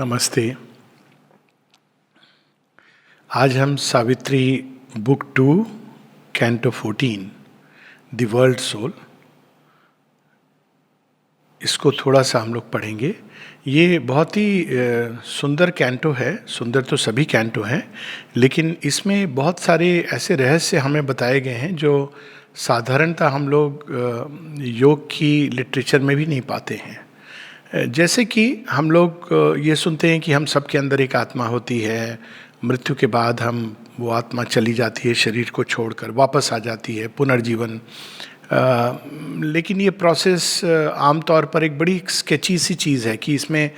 नमस्ते। आज हम Savitri book 2 canto 14 the world soul, इसको थोड़ा सा हम लोग पढ़ेंगे। ये बहुत ही सुंदर कैंटो है। सुंदर तो सभी कैंटो हैं, लेकिन इसमें बहुत सारे ऐसे रहस्य हमें बताए गए हैं जो साधारणतः हम लोग योग की लिटरेचर में भी नहीं पाते हैं। जैसे कि हम लोग ये सुनते हैं कि हम सबके अंदर एक आत्मा होती है, मृत्यु के बाद वो आत्मा चली जाती है, शरीर को छोड़कर वापस आ जाती है, पुनर्जीवन। लेकिन ये प्रोसेस आमतौर पर एक बड़ी स्केची सी चीज़ है कि इसमें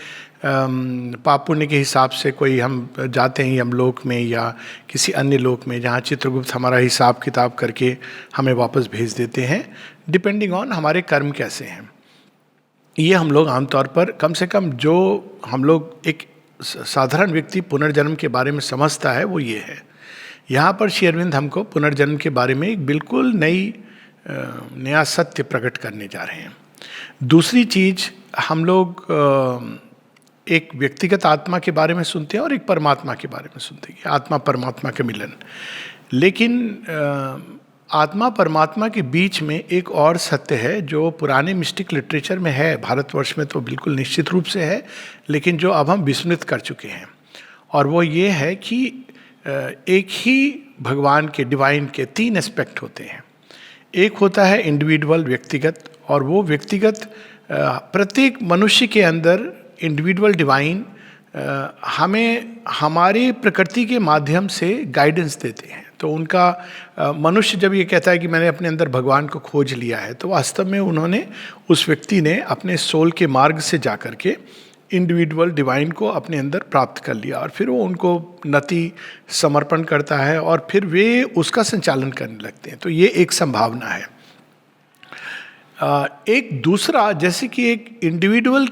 पाप पुण्य के हिसाब से कोई हम जाते हैं यमलोक में या किसी अन्य लोक में, जहाँ चित्रगुप्त हमारा हिसाब किताब करके हमें वापस भेज देते हैं, डिपेंडिंग ऑन हमारे कर्म कैसे हैं। ये हम लोग आमतौर पर, कम से कम जो हम लोग एक साधारण व्यक्ति पुनर्जन्म के बारे में समझता है वो ये है। यहाँ पर श्री अरविंद हमको पुनर्जन्म के बारे में एक बिल्कुल नया सत्य प्रकट करने जा रहे हैं। दूसरी चीज, हम लोग एक व्यक्तिगत आत्मा के बारे में सुनते हैं और एक परमात्मा के बारे में सुनते हैं, आत्मा परमात्मा के मिलन। लेकिन आत्मा परमात्मा के बीच में एक और सत्य है जो पुराने मिस्टिक लिटरेचर में है, भारतवर्ष में तो बिल्कुल निश्चित रूप से है, लेकिन जो अब हम विस्मृत कर चुके हैं। और वो ये है कि एक ही भगवान के, डिवाइन के 3 एस्पेक्ट होते हैं। एक होता है इंडिविजुअल, व्यक्तिगत, और वो व्यक्तिगत प्रत्येक मनुष्य के अंदर इंडिविजुअल डिवाइन हमें हमारे प्रकृति के माध्यम से गाइडेंस देते हैं। तो उनका मनुष्य जब ये कहता है कि मैंने अपने अंदर भगवान को खोज लिया है, तो वास्तव में उस व्यक्ति ने अपने सोल के मार्ग से जाकर के इंडिविजुअल डिवाइन को अपने अंदर प्राप्त कर लिया, और फिर वो उनको नति समर्पण करता है और फिर वे उसका संचालन करने लगते हैं। तो ये एक संभावना है। एक दूसरा, जैसे कि एक इंडिविजुअल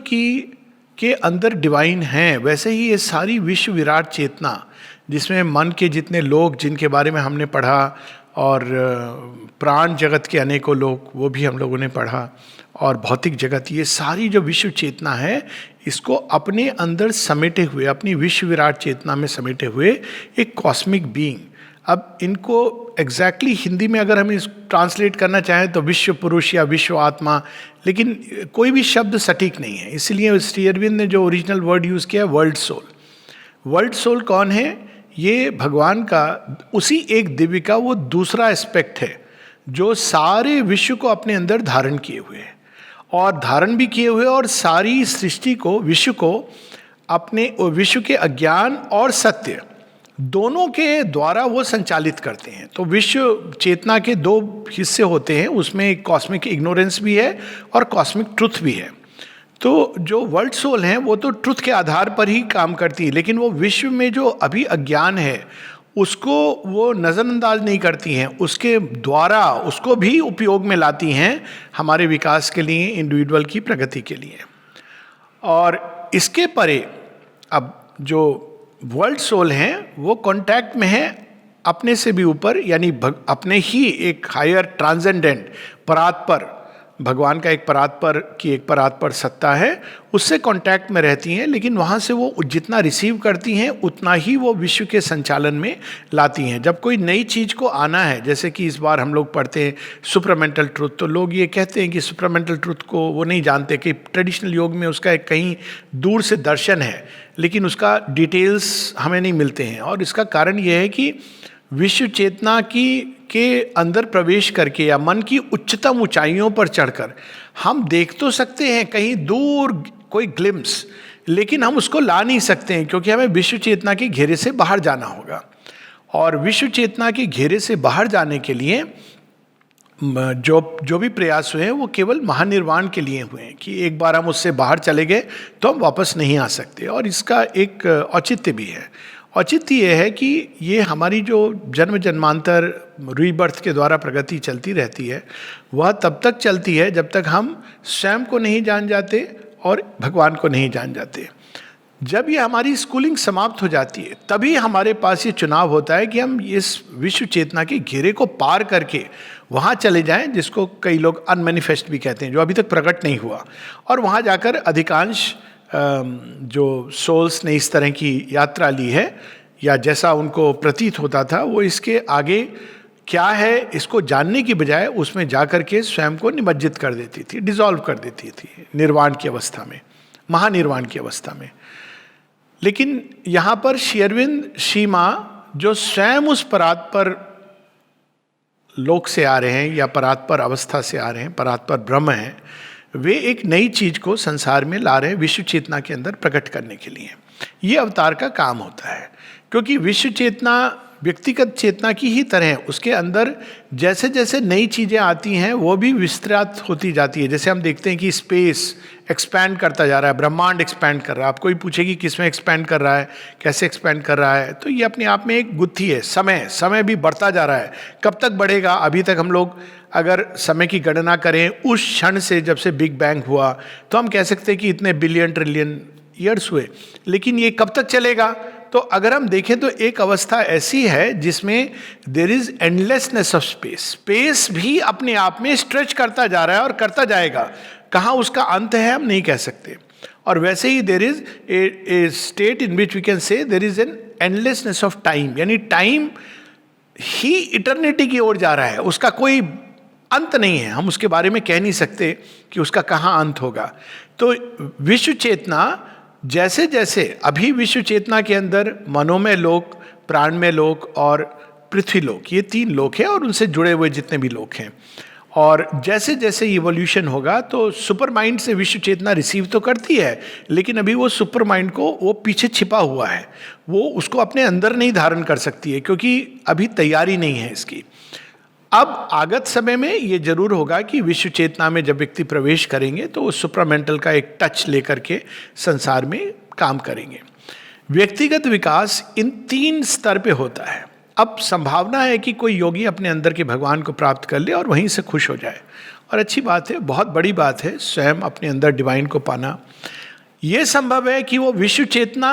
के अंदर डिवाइन है, वैसे ही ये सारी विश्व विराट चेतना, जिसमें मन के जितने लोग जिनके बारे में हमने पढ़ा, और प्राण जगत के अनेकों लोग वो भी हम लोगों ने पढ़ा, और भौतिक जगत, ये सारी जो विश्व चेतना है, इसको अपने अंदर समेटे हुए, अपनी विश्व विराट चेतना में समेटे हुए एक कॉस्मिक बीइंग। अब इनको एग्जैक्टली हिंदी में अगर हम इस ट्रांसलेट करना चाहें तो विश्व पुरुष या विश्व आत्मा, लेकिन कोई भी शब्द सटीक नहीं है। इसलिए श्री अरविंद ने जो ओरिजिनल वर्ड यूज़ किया, वर्ल्ड सोल। वर्ल्ड सोल कौन है? ये भगवान का उसी एक दिव्य का वो दूसरा एस्पेक्ट है जो सारे विश्व को अपने अंदर धारण किए हुए है, और धारण भी किए हुए, और सारी सृष्टि को, विश्व को अपने विश्व के अज्ञान और सत्य दोनों के द्वारा वो संचालित करते हैं। तो विश्व चेतना के 2 हिस्से होते हैं, उसमें एक कॉस्मिक इग्नोरेंस भी है और कॉस्मिक ट्रुथ भी है। तो जो वर्ल्ड सोल हैं वो तो ट्रुथ के आधार पर ही काम करती है, लेकिन वो विश्व में जो अभी अज्ञान है उसको वो नज़रअंदाज नहीं करती हैं, उसके द्वारा उसको भी उपयोग में लाती हैं हमारे विकास के लिए, इंडिविजुअल की प्रगति के लिए। और इसके परे अब जो वर्ल्ड सोल हैं वो कांटेक्ट में है अपने से भी ऊपर, यानी अपने ही एक हायर ट्रांसेंडेंट परात्पर, भगवान का एक परात्पर की एक परात्पर सत्ता है, उससे कांटेक्ट में रहती हैं। लेकिन वहाँ से वो जितना रिसीव करती हैं उतना ही वो विश्व के संचालन में लाती हैं। जब कोई नई चीज़ को आना है, जैसे कि इस बार हम लोग पढ़ते हैं सुप्रामेंटल ट्रुथ, तो लोग ये कहते हैं कि सुप्रामेंटल ट्रुथ को वो नहीं जानते कि ट्रेडिशनल योग में उसका एक कहीं दूर से दर्शन है, लेकिन उसका डिटेल्स हमें नहीं मिलते हैं। और इसका कारण ये है कि विश्व चेतना के अंदर प्रवेश करके या मन की उच्चतम ऊंचाइयों पर चढ़कर हम देख तो सकते हैं कहीं दूर कोई ग्लिम्स, लेकिन हम उसको ला नहीं सकते हैं, क्योंकि हमें विश्व चेतना के घेरे से बाहर जाना होगा। और विश्व चेतना के घेरे से बाहर जाने के लिए जो भी प्रयास हुए हैं वो केवल महानिर्वाण के लिए हुए हैं, कि एक बार हम उससे बाहर चले गए तो हम वापस नहीं आ सकते। और इसका एक औचित्य भी है। औचित्य ये है कि ये हमारी जो जन्म जन्मांतर रीबर्थ के द्वारा प्रगति चलती रहती है, वह तब तक चलती है जब तक हम स्वयं को नहीं जान जाते और भगवान को नहीं जान जाते। जब ये हमारी स्कूलिंग समाप्त हो जाती है, तभी हमारे पास ये चुनाव होता है कि हम इस विश्व चेतना के घेरे को पार करके वहाँ चले जाएं, जिसको कई लोग अनमैनिफेस्ट भी कहते हैं, जो अभी तक प्रकट नहीं हुआ, और वहाँ जाकर अधिकांश जो सोल्स ने इस तरह की यात्रा ली है, या जैसा उनको प्रतीत होता था, वो इसके आगे क्या है इसको जानने की बजाय उसमें जाकर के स्वयं को निमज्जित कर देती थी, डिसॉल्व कर देती थी निर्वाण की अवस्था में, महानिर्वाण की अवस्था में। लेकिन यहाँ पर श्री अरविंद, श्री माँ जो स्वयं उस परात्पर लोक से आ रहे हैं या परात्पर अवस्था से आ रहे हैं, परात्पर ब्रह्म हैं, वे एक नई चीज को संसार में ला रहे हैं विश्व चेतना के अंदर प्रकट करने के लिए। ये अवतार का काम होता है, क्योंकि विश्व चेतना व्यक्तिगत चेतना की ही तरह है, उसके अंदर जैसे जैसे नई चीज़ें आती हैं वो भी विस्तृत होती जाती है। जैसे हम देखते हैं कि स्पेस एक्सपैंड करता जा रहा है, ब्रह्मांड एक्सपैंड कर रहा है। आप कोई पूछे कि किस में एक्सपैंड कर रहा है, कैसे एक्सपैंड कर रहा है, तो ये अपने आप में एक गुत्थी है। समय भी बढ़ता जा रहा है, कब तक बढ़ेगा? अभी तक हम लोग अगर समय की गणना करें उस क्षण से जब से बिग बैंग हुआ तो हम कह सकते हैं कि इतने बिलियन ट्रिलियन ईयर्स हुए, लेकिन ये कब तक चलेगा? तो अगर हम देखें तो एक अवस्था ऐसी है जिसमें there is endlessness of space, space भी अपने आप में स्ट्रेच करता जा रहा है और करता जाएगा। कहाँ उसका अंत है हम नहीं कह सकते। और वैसे ही there is a state in which we can say there is an endlessness of time, यानी टाइम ही इटर्निटी की ओर जा रहा है, उसका कोई अंत नहीं है। हम उसके बारे में कह नहीं सकते कि उसका कहाँ अंत होगा। तो विश्व चेतना जैसे जैसे अभी विश्व चेतना के अंदर मनोमय लोक, प्राणमय लोक और पृथ्वी लोक, ये 3 लोक हैं और उनसे जुड़े हुए जितने भी लोक हैं। और जैसे जैसे इवोल्यूशन होगा तो सुपर माइंड से विश्व चेतना रिसीव तो करती है, लेकिन अभी वो सुपर माइंड को वो पीछे छिपा हुआ है, वो उसको अपने अंदर नहीं धारण कर सकती है, क्योंकि अभी तैयारी नहीं है इसकी। अब आगत समय में ये जरूर होगा कि विश्व चेतना में जब व्यक्ति प्रवेश करेंगे तो वो सुप्रामेंटल का एक टच लेकर के संसार में काम करेंगे। व्यक्तिगत विकास इन 3 स्तर पे होता है। अब संभावना है कि कोई योगी अपने अंदर के भगवान को प्राप्त कर ले और वहीं से खुश हो जाए, और अच्छी बात है, बहुत बड़ी बात है स्वयं अपने अंदर डिवाइन को पाना। ये संभव है कि वो विश्व चेतना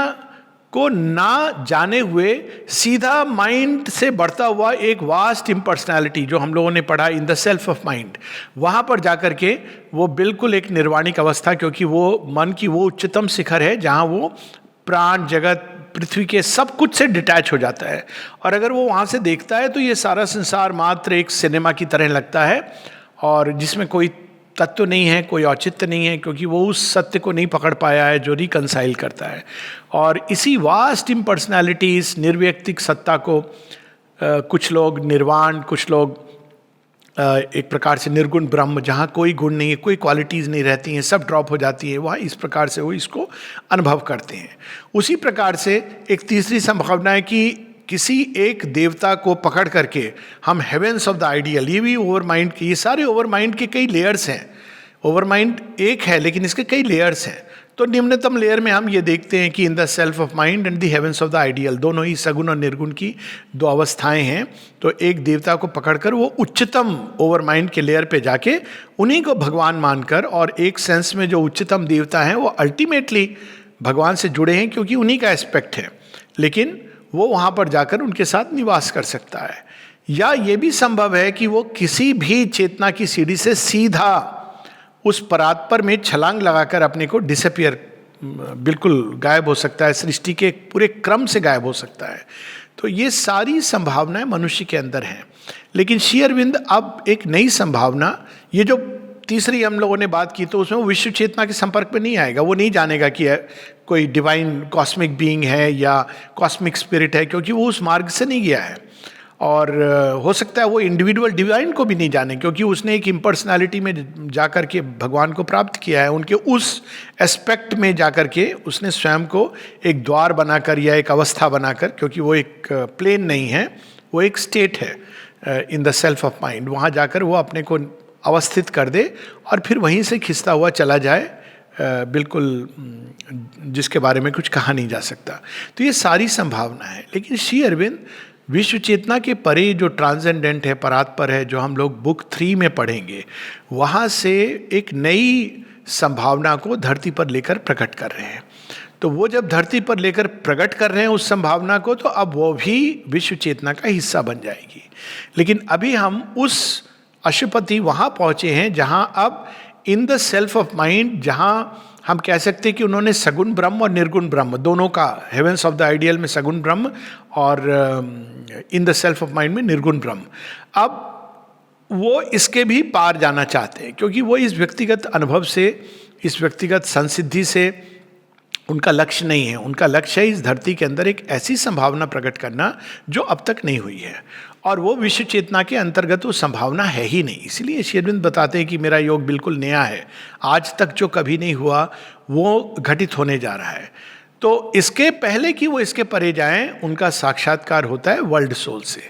को ना जाने हुए सीधा माइंड से बढ़ता हुआ एक वास्ट इम्पर्सनैलिटी, जो हम लोगों ने पढ़ा in the self of mind, वहाँ पर जाकर के वो बिल्कुल एक निर्वाणिक अवस्था, क्योंकि वो मन की वो उच्चतम शिखर है जहाँ वो प्राण जगत पृथ्वी के सब कुछ से डिटैच हो जाता है। और अगर वो वहाँ से देखता है तो ये सारा संसार मात्र एक सिनेमा की तरह लगता है, और जिसमें कोई तत्व नहीं है, कोई औचित्य नहीं है, क्योंकि वो उस सत्य को नहीं पकड़ पाया है जो रिकंसाइल करता है। और इसी वास्ट इम्पर्सनैलिटी, इस निर्व्यक्तिक सत्ता को कुछ लोग निर्वाण, कुछ लोग एक प्रकार से निर्गुण ब्रह्म, जहाँ कोई गुण नहीं है, कोई क्वालिटीज़ नहीं रहती हैं, सब ड्रॉप हो जाती है, वहाँ इस प्रकार से वो इसको अनुभव करते हैं। उसी प्रकार से एक तीसरी संभावना है कि किसी एक देवता को पकड़ करके हम हेवेंस ऑफ द आइडियल, ये भी ओवर माइंड की, ये सारे ओवर माइंड के कई लेयर्स हैं। ओवर माइंड एक है लेकिन इसके कई लेयर्स हैं। तो निम्नतम लेयर में हम ये देखते हैं कि in the self of mind and the heavens of the ideal, दोनों ही सगुण और निर्गुण की 2 अवस्थाएं हैं। तो एक देवता को पकड़कर वो उच्चतम ओवर माइंड के लेयर पे जाके उन्हीं को भगवान मानकर, और एक सेंस में जो उच्चतम देवता हैं वो अल्टीमेटली भगवान से जुड़े हैं क्योंकि उन्हीं का एस्पेक्ट है, लेकिन वो वहाँ पर जाकर उनके साथ निवास कर सकता है। या ये भी संभव है कि वो किसी भी चेतना की सीढ़ी से सीधा उस परात्पर में छलांग लगाकर अपने को डिसअपियर, बिल्कुल गायब हो सकता है, सृष्टि के पूरे क्रम से गायब हो सकता है। तो ये सारी संभावनाएं मनुष्य के अंदर हैं। लेकिन श्री अरविंद अब एक नई संभावना, ये जो तीसरी हम लोगों ने बात की, तो उसमें वो विश्व चेतना के संपर्क में नहीं आएगा, वो नहीं जानेगा कि कोई डिवाइन कॉस्मिक बीइंग है या कॉस्मिक स्पिरिट है, क्योंकि वो उस मार्ग से नहीं गया है। और हो सकता है वो इंडिविजुअल डिवाइन को भी नहीं जाने, क्योंकि उसने एक इम्पर्सनैलिटी में जाकर के भगवान को प्राप्त किया है, उनके उस एस्पेक्ट में जाकर के उसने स्वयं को एक द्वार बनाकर या एक अवस्था बनाकर, क्योंकि वो एक प्लेन नहीं है, वो एक स्टेट है in the self of mind, वहाँ जाकर वो अपने को अवस्थित कर दे और फिर वहीं से खिंचता हुआ चला जाए, बिल्कुल जिसके बारे में कुछ कहा नहीं जा सकता। तो ये सारी संभावना है। लेकिन श्री अरविंद विश्व चेतना के परे जो ट्रांसेंडेंट है, परात्पर है, जो हम लोग बुक 3 में पढ़ेंगे, वहाँ से एक नई संभावना को धरती पर लेकर प्रकट कर रहे हैं। तो वो जब धरती पर लेकर प्रकट कर रहे हैं उस संभावना को, तो अब वो भी विश्व चेतना का हिस्सा बन जाएगी। लेकिन अभी हम उस अशुपति वहाँ पहुँचे हैं जहाँ अब in the self of mind, जहाँ हम कह सकते हैं कि उन्होंने सगुण ब्रह्म और निर्गुण ब्रह्म दोनों का, हेवेंस ऑफ द आइडियल में सगुण ब्रह्म और in the self of mind में निर्गुण ब्रह्म। अब वो इसके भी पार जाना चाहते हैं, क्योंकि वो इस व्यक्तिगत अनुभव से, इस व्यक्तिगत संसिद्धि से उनका लक्ष्य नहीं है। उनका लक्ष्य है इस धरती के अंदर एक ऐसी संभावना प्रकट करना जो अब तक नहीं हुई है, और वो विश्व चेतना के अंतर्गत वो संभावना है ही नहीं। इसीलिए श्री अरविंद बताते हैं कि मेरा योग बिल्कुल नया है, आज तक जो कभी नहीं हुआ वो घटित होने जा रहा है। तो इसके पहले कि वो इसके परे जाएं, उनका साक्षात्कार होता है वर्ल्ड सोल से।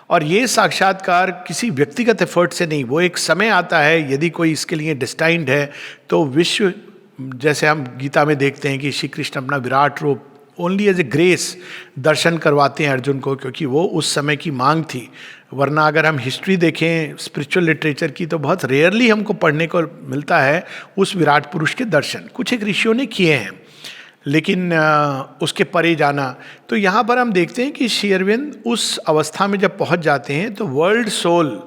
और ये साक्षात्कार किसी व्यक्तिगत एफर्ट से नहीं, वो एक समय आता है, यदि कोई इसके लिए डिस्टाइंड है तो विश्व, जैसे हम गीता में देखते हैं कि श्री कृष्ण अपना विराट रूप ओनली एज ए ग्रेस दर्शन करवाते हैं अर्जुन को, क्योंकि वो उस समय की मांग थी। वरना अगर हम हिस्ट्री देखें स्पिरिचुअल लिटरेचर की, तो बहुत रेयरली हमको पढ़ने को मिलता है उस विराट पुरुष के दर्शन। कुछ एक ऋषियों ने किए हैं, लेकिन उसके परे जाना। तो यहाँ पर हम देखते हैं कि श्री अरविंद उस अवस्था में जब पहुँच जाते हैं तो वर्ल्ड सोल,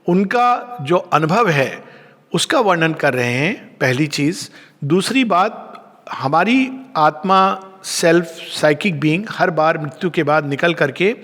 उनका जो अनुभव है उसका वर्णन कर रहे हैं, पहली चीज़। दूसरी बात, हमारी आत्मा, सेल्फ, साइकिक बीइंग हर बार मृत्यु के बाद निकल करके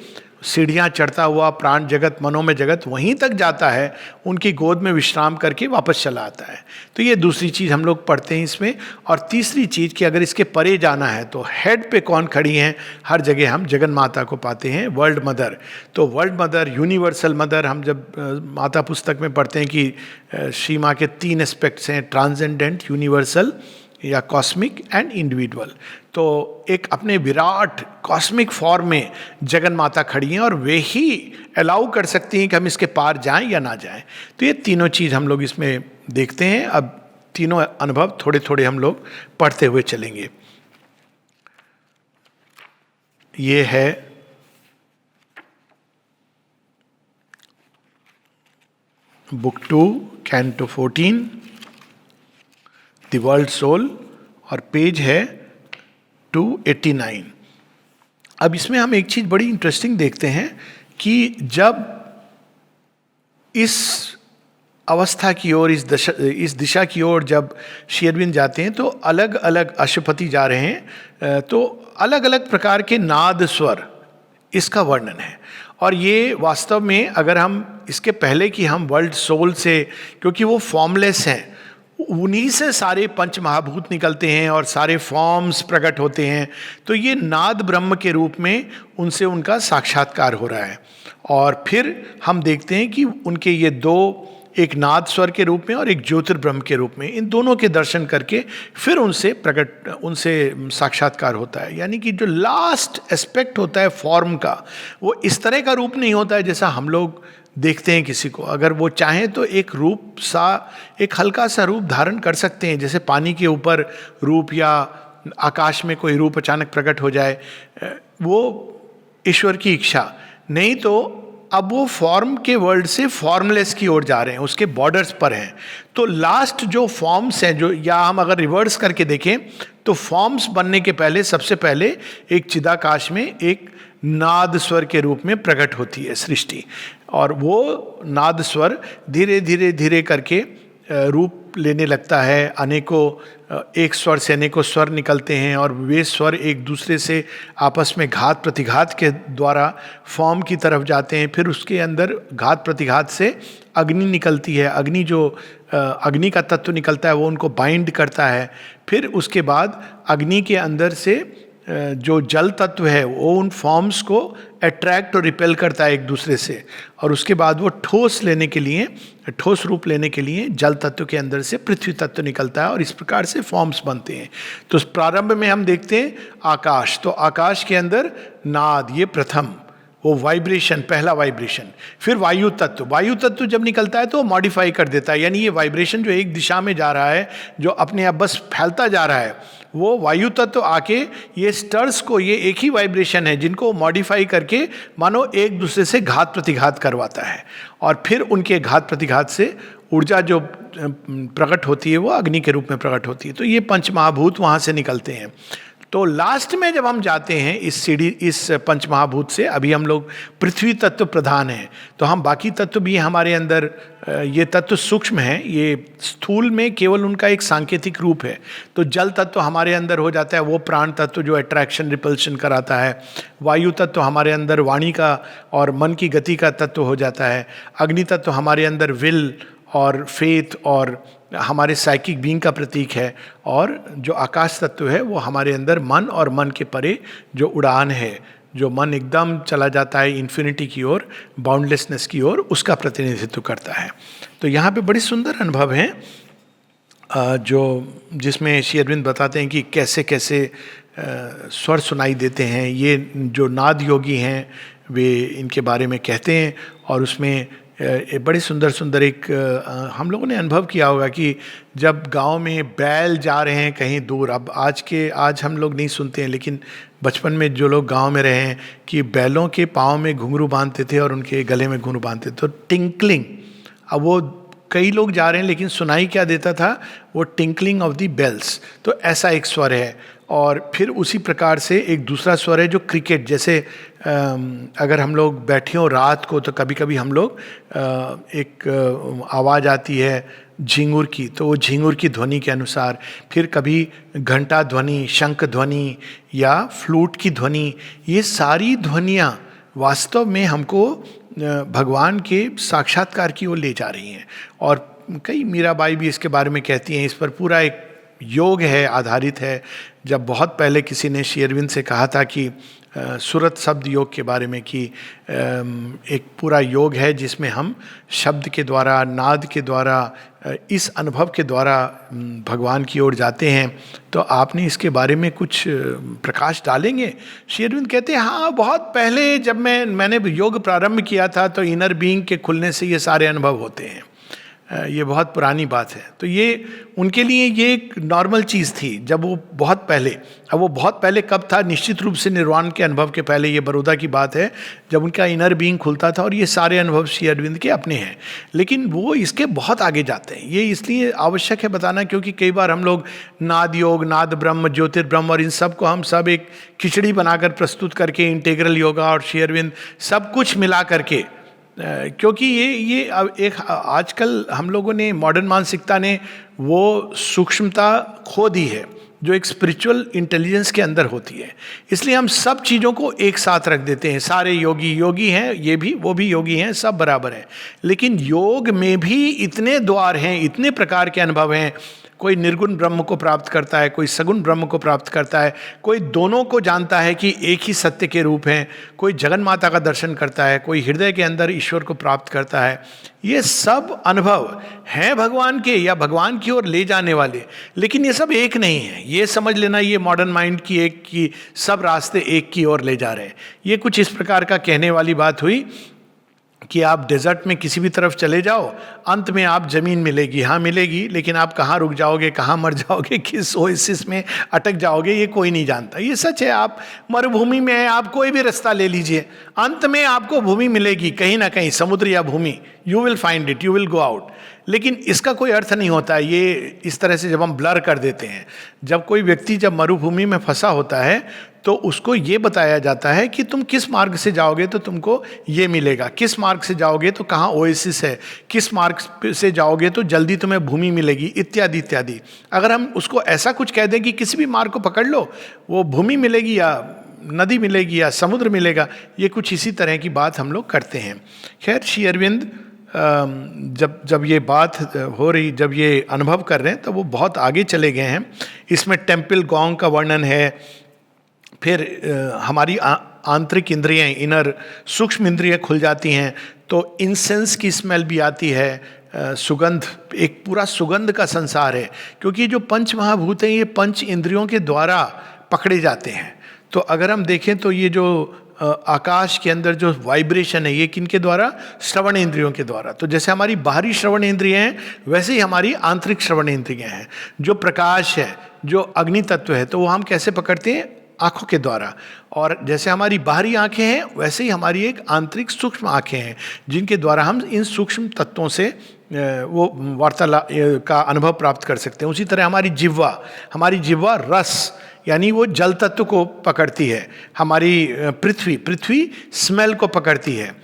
सीढ़ियाँ चढ़ता हुआ प्राण जगत, मनोमय जगत वहीं तक जाता है, उनकी गोद में विश्राम करके वापस चला आता है। तो ये दूसरी चीज़ हम लोग पढ़ते हैं इसमें। और तीसरी चीज़ कि अगर इसके परे जाना है तो हेड पे कौन खड़ी हैं, हर जगह हम जगन माता को पाते हैं, वर्ल्ड मदर। तो वर्ल्ड मदर, यूनिवर्सल मदर, हम जब माता पुस्तक में पढ़ते हैं कि श्री माँ के 3 एस्पेक्ट्स हैं, ट्रांसेंडेंट, यूनिवर्सल या कॉस्मिक एंड इंडिविजुअल। तो एक अपने विराट कॉस्मिक फॉर्म में जगन माता खड़ी हैं और वे ही अलाउ कर सकती हैं कि हम इसके पार जाएं या ना जाएं। तो ये तीनों चीज़ हम लोग इसमें देखते हैं। अब तीनों अनुभव थोड़े थोड़े हम लोग पढ़ते हुए चलेंगे। ये है book 2 canto 14 the world soul, और पेज है 289। अब इसमें हम एक चीज़ बड़ी इंटरेस्टिंग देखते हैं कि जब इस अवस्था की ओर, इस दिशा की ओर जब श्री अरविंद जाते हैं तो अलग अलग अशुपति जा रहे हैं, तो अलग अलग प्रकार के नाद स्वर, इसका वर्णन है। और ये वास्तव में अगर हम इसके पहले कि हम वर्ल्ड सोल से, क्योंकि वो फॉर्मलेस हैं, उन्हीं से सारे पंच महाभूत निकलते हैं और सारे फॉर्म्स प्रकट होते हैं, तो ये नाद ब्रह्म के रूप में उनसे उनका साक्षात्कार हो रहा है। और फिर हम देखते हैं कि उनके ये दो, एक नाद स्वर के रूप में और एक ज्योतिर्ब्रह्म के रूप में, इन दोनों के दर्शन करके फिर उनसे साक्षात्कार होता है। यानी कि जो लास्ट एस्पेक्ट होता है फॉर्म का, वो इस तरह का रूप नहीं होता है जैसा हम लोग देखते हैं किसी को। अगर वो चाहें तो एक रूप सा, एक हल्का सा रूप धारण कर सकते हैं, जैसे पानी के ऊपर रूप या आकाश में कोई रूप अचानक प्रकट हो जाए, वो ईश्वर की इच्छा। नहीं तो अब वो फॉर्म के वर्ल्ड से फॉर्मलेस की ओर जा रहे हैं, उसके बॉर्डर्स पर हैं। तो लास्ट जो फॉर्म्स हैं, जो, या हम अगर रिवर्स करके देखें तो फॉर्म्स बनने के पहले सबसे पहले एक चिदाकाश में एक नाद स्वर के रूप में प्रकट होती है सृष्टि, और वो नाद स्वर धीरे धीरे धीरे करके रूप लेने लगता है। अनेकों, एक स्वर से अनेकों स्वर निकलते हैं और वे स्वर एक दूसरे से आपस में घात प्रतिघात के द्वारा फॉर्म की तरफ जाते हैं। फिर उसके अंदर घात प्रतिघात से अग्नि निकलती है, अग्नि जो अग्नि का तत्व निकलता है वो उनको बाइंड करता है। फिर उसके बाद अग्नि के अंदर से जो जल तत्व है वो उन फॉर्म्स को अट्रैक्ट और रिपेल करता है एक दूसरे से, और उसके बाद वो ठोस लेने के लिए, ठोस रूप लेने के लिए जल तत्व के अंदर से पृथ्वी तत्व निकलता है, और इस प्रकार से फॉर्म्स बनते हैं। तो प्रारंभ में हम देखते हैं आकाश, तो आकाश के अंदर नाद, ये प्रथम वो वाइब्रेशन, पहला वाइब्रेशन। फिर वायु तत्व, वायु तत्व जब निकलता है तो मॉडिफाई कर देता है, यानी ये वाइब्रेशन जो एक दिशा में जा रहा है, जो अपने आप बस फैलता जा रहा है, वो वायु तत्व आके ये स्टर्स को, ये एक ही वाइब्रेशन है जिनको मॉडिफाई करके मानो एक दूसरे से घात प्रतिघात करवाता है, और फिर उनके घात प्रतिघात से ऊर्जा जो प्रकट होती है वो अग्नि के रूप में प्रकट होती है। तो ये पंच महाभूत वहाँ से निकलते हैं। तो लास्ट में जब हम जाते हैं इस पंचमहाभूत से, अभी हम लोग पृथ्वी तत्व प्रधान हैं, तो हम बाकी तत्व भी हमारे अंदर, ये तत्व सूक्ष्म हैं, ये स्थूल में केवल उनका एक सांकेतिक रूप है। तो जल तत्व हमारे अंदर हो जाता है, वो प्राण तत्व जो अट्रैक्शन रिपल्शन कराता है। वायु तत्व हमारे अंदर वाणी का और मन की गति का तत्व हो जाता है। अग्नि तत्व हमारे अंदर विल और फेथ और हमारे साइकिक बीइंग का प्रतीक है। और जो आकाश तत्व है वो हमारे अंदर मन और मन के परे जो उड़ान है, जो मन एकदम चला जाता है इन्फिनिटी की ओर, बाउंडलेसनेस की ओर, उसका प्रतिनिधित्व करता है। तो यहाँ पे बड़ी सुंदर अनुभव हैं जो जिसमें श्री अरविंद बताते हैं कि कैसे कैसे स्वर सुनाई देते हैं। ये जो नाद योगी हैं वे इनके बारे में कहते हैं, और उसमें बड़े सुंदर सुंदर एक हम लोगों ने अनुभव किया होगा कि जब गांव में बैल जा रहे हैं कहीं दूर, अब आज हम लोग नहीं सुनते हैं, लेकिन बचपन में जो लोग गांव में रहे हैं कि बैलों के पाँव में घुंघरू बांधते थे और उनके गले में घुंघरू बांधते थे, तो टिंकलिंग, अब वो कई लोग जा रहे हैं लेकिन सुनाई क्या देता था, वो टिंकलिंग ऑफ द बेल्स। तो ऐसा एक स्वर है। और फिर उसी प्रकार से एक दूसरा स्वर है जो क्रिकेट जैसे, अगर हम लोग बैठे हों रात को तो कभी कभी हम लोग एक आवाज़ आती है झिंगुर की, तो वो झिंगुर की ध्वनि के अनुसार, फिर कभी घंटा ध्वनि, शंख ध्वनि या फ्लूट की ध्वनि, ये सारी ध्वनियाँ वास्तव में हमको भगवान के साक्षात्कार की ओर ले जा रही हैं। और कई मीराबाई भी इसके बारे में कहती हैं, इस पर पूरा एक योग है, आधारित है। जब बहुत पहले किसी ने श्री अरविंद से कहा था कि सुरत शब्द योग के बारे में कि एक पूरा योग है जिसमें हम शब्द के द्वारा, नाद के द्वारा, इस अनुभव के द्वारा भगवान की ओर जाते हैं, तो आपने इसके बारे में कुछ प्रकाश डालेंगे? श्री अरविंद कहते हैं हाँ, बहुत पहले जब मैंने योग प्रारंभ किया था तो इनर बीइंग के खुलने से ये सारे अनुभव होते हैं। ये बहुत पुरानी बात है। तो ये उनके लिए ये एक नॉर्मल चीज़ थी जब वो बहुत पहले, अब वो बहुत पहले कब था, निश्चित रूप से निर्वाण के अनुभव के पहले, ये बड़ौदा की बात है जब उनका इनर बीइंग खुलता था। और ये सारे अनुभव श्री अरविंद के अपने हैं, लेकिन वो इसके बहुत आगे जाते हैं। ये इसलिए आवश्यक है बताना क्योंकि कई बार हम लोग नाद योग, नाद ब्रह्म, ज्योतिर्ब्रह्म और इन सब को हम सब एक खिचड़ी बनाकर प्रस्तुत करके, इंटेग्रल योगा और श्री अरविंद सब कुछ मिला करके, क्योंकि ये एक आजकल हम लोगों ने, मॉडर्न मानसिकता ने वो सूक्ष्मता खो दी है जो एक स्पिरिचुअल इंटेलिजेंस के अंदर होती है। इसलिए हम सब चीज़ों को एक साथ रख देते हैं। सारे योगी हैं, ये भी वो भी योगी हैं, सब बराबर हैं। लेकिन योग में भी इतने द्वार हैं, इतने प्रकार के अनुभव हैं। कोई निर्गुण ब्रह्म को प्राप्त करता है, कोई सगुण ब्रह्म को प्राप्त करता है, कोई दोनों को जानता है कि एक ही सत्य के रूप हैं, कोई जगन माता का दर्शन करता है, कोई हृदय के अंदर ईश्वर को प्राप्त करता है। ये सब अनुभव हैं भगवान के या भगवान की ओर ले जाने वाले, लेकिन ये सब एक नहीं है। ये समझ लेना ये मॉडर्न माइंड की एक की सब रास्ते एक की ओर ले जा रहे हैं। ये कुछ इस प्रकार का कहने वाली बात हुई कि आप डेजर्ट में किसी भी तरफ चले जाओ, अंत में आप जमीन मिलेगी, हाँ मिलेगी, लेकिन आप कहाँ रुक जाओगे, कहाँ मर जाओगे, किस ओएसिस में अटक जाओगे, ये कोई नहीं जानता। ये सच है। आप मरुभूमि में हैं, आप कोई भी रास्ता ले लीजिए, अंत में आपको भूमि मिलेगी, कहीं ना कहीं समुद्र या भूमि, you will find it, you will go out. लेकिन इसका कोई अर्थ नहीं होता। ये इस तरह से जब हम ब्लर कर देते हैं, जब कोई व्यक्ति जब मरुभूमि में फंसा होता है तो उसको ये बताया जाता है कि तुम किस मार्ग से जाओगे तो तुमको ये मिलेगा, किस मार्ग से जाओगे तो कहाँ ओएसिस है, किस मार्ग से जाओगे तो जल्दी तुम्हें भूमि मिलेगी, इत्यादि इत्यादि। अगर हम उसको ऐसा कुछ कह दें कि किसी भी मार्ग को पकड़ लो, वो भूमि मिलेगी या नदी मिलेगी या समुद्र मिलेगा, ये कुछ इसी तरह की बात हम लोग करते हैं। खैर, श्री अरविंद जब ये बात हो रही, जब ये अनुभव कर रहे हैं, तब वो बहुत आगे चले गए हैं। इसमें टेम्पल गॉन्ग का वर्णन है, फिर हमारी आंतरिक इंद्रियां, इनर सूक्ष्म इंद्रियां खुल जाती हैं, तो इंसेंस की स्मेल भी आती है, सुगंध, एक पूरा सुगंध का संसार है। क्योंकि ये जो पंच महाभूत हैं, ये पंच इंद्रियों के द्वारा पकड़े जाते हैं। तो अगर हम देखें तो ये जो आकाश के अंदर जो वाइब्रेशन है, ये किनके द्वारा? श्रवण इंद्रियों के द्वारा। तो जैसे हमारी बाहरी श्रवण इंद्रियां हैं, वैसे ही हमारी आंतरिक श्रवण इंद्रियां हैं। जो प्रकाश है, जो अग्नि तत्व है, तो वो हम कैसे पकड़ते हैं? आँखों के द्वारा। और जैसे हमारी बाहरी आँखें हैं, वैसे ही हमारी एक आंतरिक सूक्ष्म आँखें हैं, जिनके द्वारा हम इन सूक्ष्म तत्वों से वो वार्तालाप का अनुभव प्राप्त कर सकते हैं। उसी तरह हमारी जिह्वा रस, यानी वो जल तत्व को पकड़ती है, हमारी पृथ्वी स्मेल को पकड़ती है,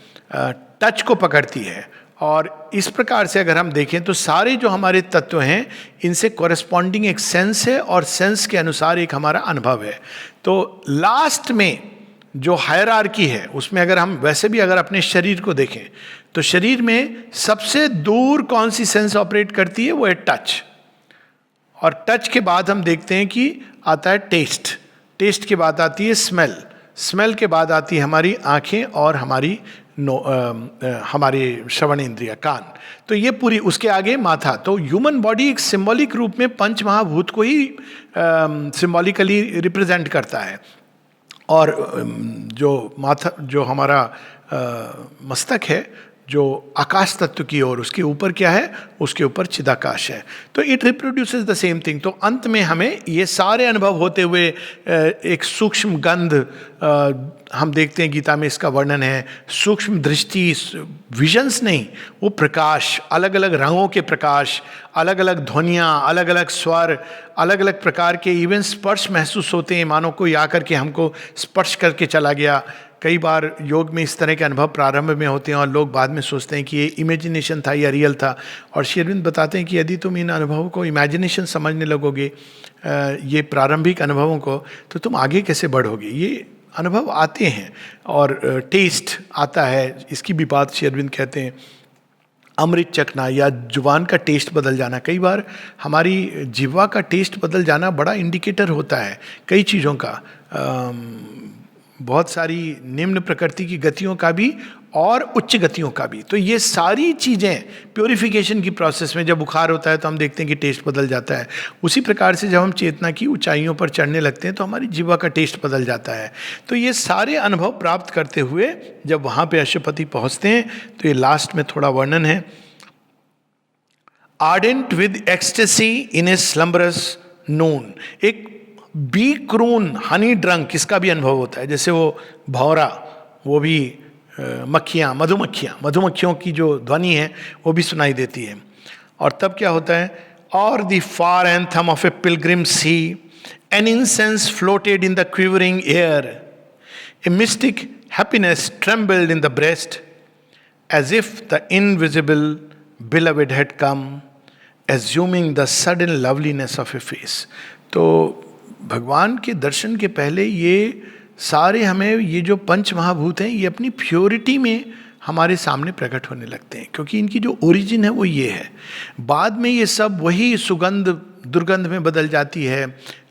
टच को पकड़ती है। और इस प्रकार से अगर हम देखें तो सारे जो हमारे तत्व हैं इनसे कॉरेस्पॉन्डिंग एक सेंस है, और सेंस के अनुसार एक हमारा अनुभव है। तो लास्ट में जो हायरार्की है उसमें अगर हम वैसे भी अगर अपने शरीर को देखें तो शरीर में सबसे दूर कौन सी सेंस ऑपरेट करती है, वो है टच। और टच के बाद हम देखते हैं कि आता है टेस्ट, टेस्ट के बाद आती है स्मेल, स्मेल के बाद आती है हमारी आंखें और हमारी हमारे श्रवण इंद्रिया कान। तो ये पूरी, उसके आगे माथा। तो ह्यूमन बॉडी एक सिंबॉलिक रूप में पंच महाभूत को ही सिंबॉलिकली रिप्रेजेंट करता है। और जो माथा, जो हमारा मस्तक है, जो आकाश तत्व की ओर, उसके ऊपर क्या है, उसके ऊपर चिदाकाश है। तो it reproduces the same thing. तो अंत में हमें ये सारे अनुभव होते हुए एक सूक्ष्म गंध, हम देखते हैं गीता में इसका वर्णन है, सूक्ष्म दृष्टि, विजन्स नहीं, वो प्रकाश, अलग अलग रंगों के प्रकाश, अलग अलग ध्वनियाँ, अलग अलग स्वर, अलग अलग प्रकार के इवन स्पर्श महसूस होते हैं, मानो कोई आकर के हमको स्पर्श करके चला गया। कई बार योग में इस तरह के अनुभव प्रारंभ में होते हैं और लोग बाद में सोचते हैं कि ये इमेजिनेशन था या रियल था। और श्री अरविंद बताते हैं कि यदि तुम इन अनुभवों को इमेजिनेशन समझने लगोगे, ये प्रारंभिक अनुभवों को, तो तुम आगे कैसे बढ़ोगे। ये अनुभव आते हैं और टेस्ट आता है, इसकी भी बात श्री अरविंद कहते हैं। अमृत चखना या जुबान का टेस्ट बदल जाना, कई बार हमारी जिह्वा का टेस्ट बदल जाना बड़ा इंडिकेटर होता है कई चीज़ों का, बहुत सारी निम्न प्रकृति की गतियों का भी और उच्च गतियों का भी। तो ये सारी चीज़ें प्योरिफिकेशन की प्रोसेस में, जब बुखार होता है तो हम देखते हैं कि टेस्ट बदल जाता है। उसी प्रकार से जब हम चेतना की ऊंचाइयों पर चढ़ने लगते हैं तो हमारी जीवा का टेस्ट बदल जाता है। तो ये सारे अनुभव प्राप्त करते हुए जब वहाँ पे अशुपति पहुँचते हैं तो ये लास्ट में थोड़ा वर्णन है। Ardent with ecstasy in a slumberous noon, एक बी क्रून हनी ड्रंक, इसका भी अनुभव होता है। जैसे वो भौरा, वो भी मक्खियाँ, मधुमक्खियों की जो ध्वनि है वो भी सुनाई देती है। और तब क्या होता है, और the far anthem of a pilgrim sea, an incense floated in the quivering air, a mystic happiness trembled in the breast, as if the invisible beloved had come, assuming the sudden loveliness of a face. तो भगवान के दर्शन के पहले ये सारे हमें, ये जो पंच महाभूत हैं, ये अपनी प्योरिटी में हमारे सामने प्रकट होने लगते हैं, क्योंकि इनकी जो ओरिजिन है वो ये है। बाद में ये सब वही सुगंध दुर्गंध में बदल जाती है,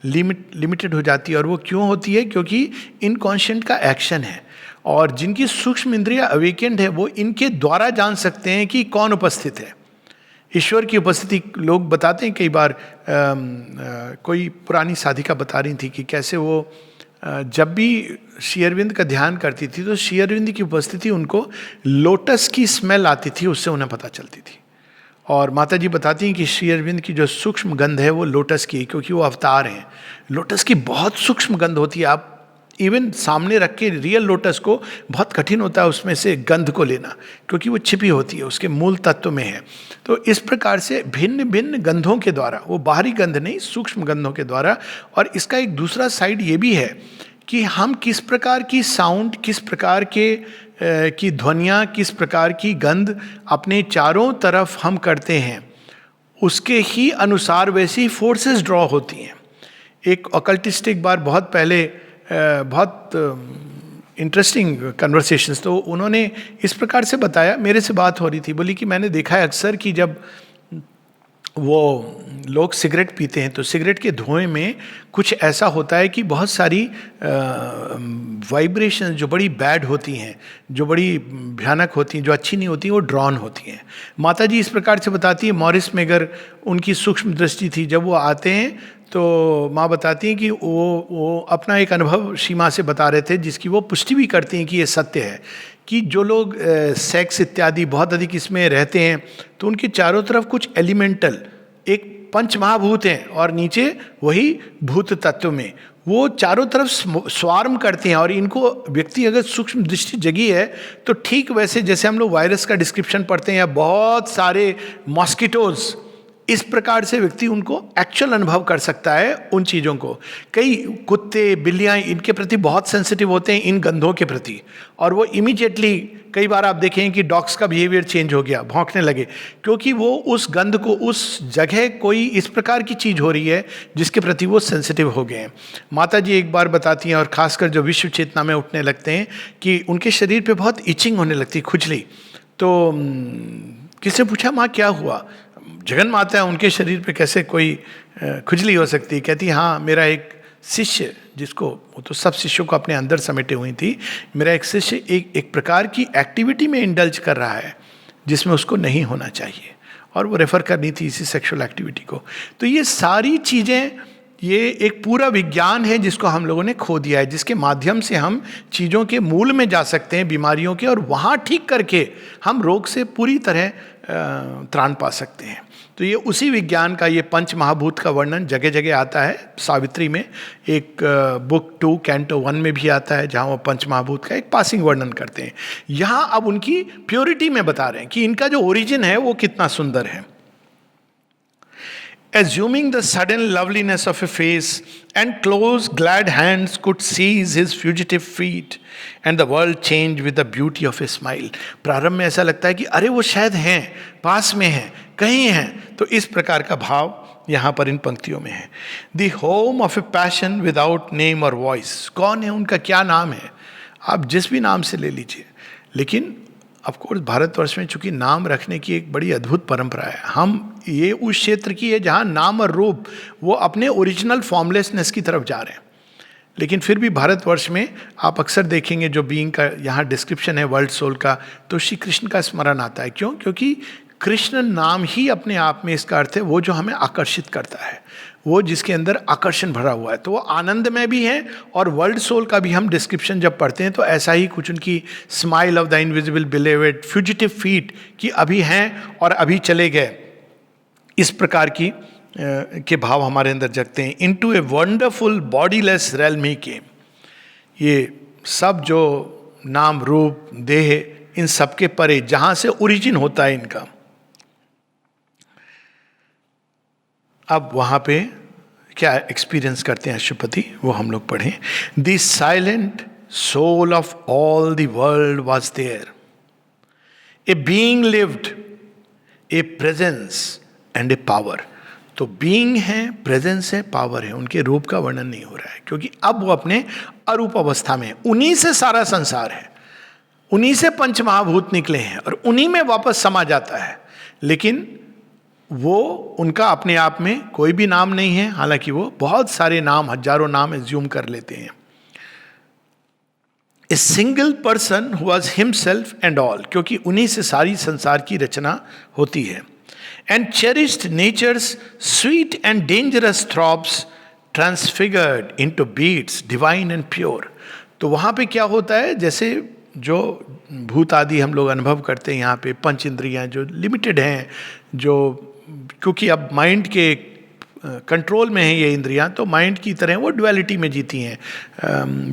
लिमिटेड हो जाती है। और वो क्यों होती है, क्योंकि इनकॉन्शिएंट का एक्शन है। और जिनकी सूक्ष्म इंद्रियां अवेकेंड है वो इनके द्वारा जान सकते हैं कि कौन उपस्थित है। ईश्वर की उपस्थिति, लोग बताते हैं कई बार, कोई पुरानी साधिका बता रही थी कि कैसे वो जब भी श्री अरविंद का ध्यान करती थी तो श्री अरविंद की उपस्थिति उनको लोटस की स्मेल आती थी, उससे उन्हें पता चलती थी। और माता जी बताती हैं कि श्री अरविंद की जो सूक्ष्म गंध है वो लोटस की, क्योंकि वो अवतार हैं। लोटस की बहुत सूक्ष्म गंध होती है, आप इवन सामने रख के रियल लोटस को बहुत कठिन होता है उसमें से गंध को लेना, क्योंकि वो छिपी होती है, उसके मूल तत्व में है। तो इस प्रकार से भिन्न भिन्न गंधों के द्वारा, वो बाहरी गंध नहीं, सूक्ष्म गंधों के द्वारा। और इसका एक दूसरा साइड ये भी है कि हम किस प्रकार की साउंड, किस प्रकार के की ध्वनियाँ, किस प्रकार की गंध अपने चारों तरफ हम करते हैं, उसके ही अनुसार वैसी फोर्सेस ड्रॉ होती हैं। एक ऑकल्टिस्ट एक बार बहुत पहले, बहुत इंटरेस्टिंग कन्वर्सेशंस, तो उन्होंने इस प्रकार से बताया, मेरे से बात हो रही थी, बोली कि मैंने देखा है अक्सर कि जब वो लोग सिगरेट पीते हैं तो सिगरेट के धुएं में कुछ ऐसा होता है कि बहुत सारी वाइब्रेशन जो बड़ी बैड होती हैं, जो बड़ी भयानक होती हैं, जो अच्छी नहीं होती, वो ड्रॉन होती हैं। माता जी इस प्रकार से बताती है, मॉरिस मेगर उनकी सूक्ष्म दृष्टि थी, जब वो आते हैं तो माँ बताती हैं कि वो अपना एक अनुभव श्री माँ से बता रहे थे, जिसकी वो पुष्टि भी करती हैं कि ये सत्य है कि जो लोग सेक्स इत्यादि बहुत अधिक इसमें रहते हैं तो उनके चारों तरफ कुछ एलिमेंटल, एक पंच महाभूत हैं और नीचे वही भूत तत्व में वो चारों तरफ स्वार्म करते हैं। और इनको व्यक्ति अगर सूक्ष्म दृष्टि जगी है तो ठीक वैसे जैसे हम लोग वायरस का डिस्क्रिप्शन पढ़ते हैं या बहुत सारे मॉस्किटोज इस प्रकार से व्यक्ति उनको एक्चुअल अनुभव कर सकता है उन चीज़ों को। कई कुत्ते बिल्लियाँ इनके प्रति बहुत सेंसिटिव होते हैं इन गंधों के प्रति, और वो इमीडिएटली, कई बार आप देखें कि डॉग्स का बिहेवियर चेंज हो गया, भौंकने लगे, क्योंकि वो उस गंध को, उस जगह कोई इस प्रकार की चीज़ हो रही है जिसके प्रति वो सेंसिटिव हो गए हैं। माता जी एक बार बताती हैं, और खासकर जो विश्व चेतना में उठने लगते हैं, कि उनके शरीर पे बहुत इचिंग होने लगती, खुजली। तो किसने पूछा माँ क्या हुआ? जगन माता है, उनके शरीर पे कैसे कोई खुजली हो सकती है? कहती हाँ, मेरा एक शिष्य, जिसको, वो तो सब शिष्यों को अपने अंदर समेटे हुई थी, मेरा एक शिष्य एक प्रकार की एक्टिविटी में इंडल्ज कर रहा है जिसमें उसको नहीं होना चाहिए, और वो रेफर करनी थी इसी सेक्सुअल एक्टिविटी को। तो ये सारी चीज़ें, ये एक पूरा विज्ञान है जिसको हम लोगों ने खो दिया है, जिसके माध्यम से हम चीज़ों के मूल में जा सकते हैं, बीमारियों के, और वहाँ ठीक करके हम रोग से पूरी तरह त्राण पा सकते हैं। तो ये उसी विज्ञान का, ये पंच महाभूत का वर्णन जगह जगह आता है। सावित्री में एक बुक 2 कैंटो 1 में भी आता है, जहाँ वो पंच महाभूत का एक पासिंग वर्णन करते हैं। यहाँ अब उनकी प्योरिटी में बता रहे हैं कि इनका जो ओरिजिन है वो कितना सुंदर है। Assuming the sudden loveliness of a face, and close glad hands could seize his fugitive feet, and the world changed with the beauty of a smile. प्रारंभ में ऐसा लगता है कि अरे वो शायद हैं, पास में हैं, कहीं हैं। तो इस प्रकार का भाव यहाँ पर इन पंक्तियों में है। The home of a passion without name or voice. कौन है, उनका क्या नाम है? आप जिस भी नाम से ले लीजिए, लेकिन ऑफकोर्स भारतवर्ष में चूंकि नाम रखने की एक बड़ी अद्भुत परंपरा है, हम ये उस क्षेत्र की है जहाँ नाम और रूप वो अपने ओरिजिनल फॉर्मलेसनेस की तरफ जा रहे हैं। लेकिन फिर भी भारतवर्ष में आप अक्सर देखेंगे जो बीइंग का यहाँ डिस्क्रिप्शन है वर्ल्ड सोल का, तो श्री कृष्ण का स्मरण आता है। क्यों? क्योंकि कृष्ण नाम ही अपने आप में, इसका अर्थ है वो जो हमें आकर्षित करता है, वो जिसके अंदर आकर्षण भरा हुआ है। तो वो आनंद में भी है, और वर्ल्ड सोल का भी हम डिस्क्रिप्शन जब पढ़ते हैं तो ऐसा ही कुछ, उनकी smile of the invisible beloved, fugitive feet, कि अभी हैं और अभी चले गए, इस प्रकार की के भाव हमारे अंदर जगते हैं। Into a wonderful bodiless realm he came. ये सब जो नाम रूप देह, इन सब के परे, जहाँ से ओरिजिन होता है इनका, अब वहाँ पे क्या एक्सपीरियंस करते हैं अशुपति, वो हम लोग पढ़ें। The silent soul of all the world was there, a being lived, a presence and a power. तो बीइंग है, प्रेजेंस है, पावर है, उनके रूप का वर्णन नहीं हो रहा है, क्योंकि अब वो अपने अरूप अवस्था में, उन्हीं से सारा संसार है, उन्हीं से पंच महाभूत निकले हैं, और उन्हीं में वापस समा जाता है। लेकिन वो, उनका अपने आप में कोई भी नाम नहीं है, हालांकि वो बहुत सारे नाम, हजारों नाम एज्यूम कर लेते हैं। A single person who was himself and all, क्योंकि उन्हीं से सारी संसार की रचना होती है। And cherished nature's sweet and dangerous throbs transfigured into beats divine and pure. तो वहाँ पे क्या होता है, जैसे जो भूत आदि हम लोग अनुभव करते हैं यहाँ पे, पंच इंद्रियाँ जो लिमिटेड हैं, जो क्योंकि अब माइंड के कंट्रोल में है ये इंद्रियां, तो माइंड की तरह वो डुअलिटी में जीती हैं।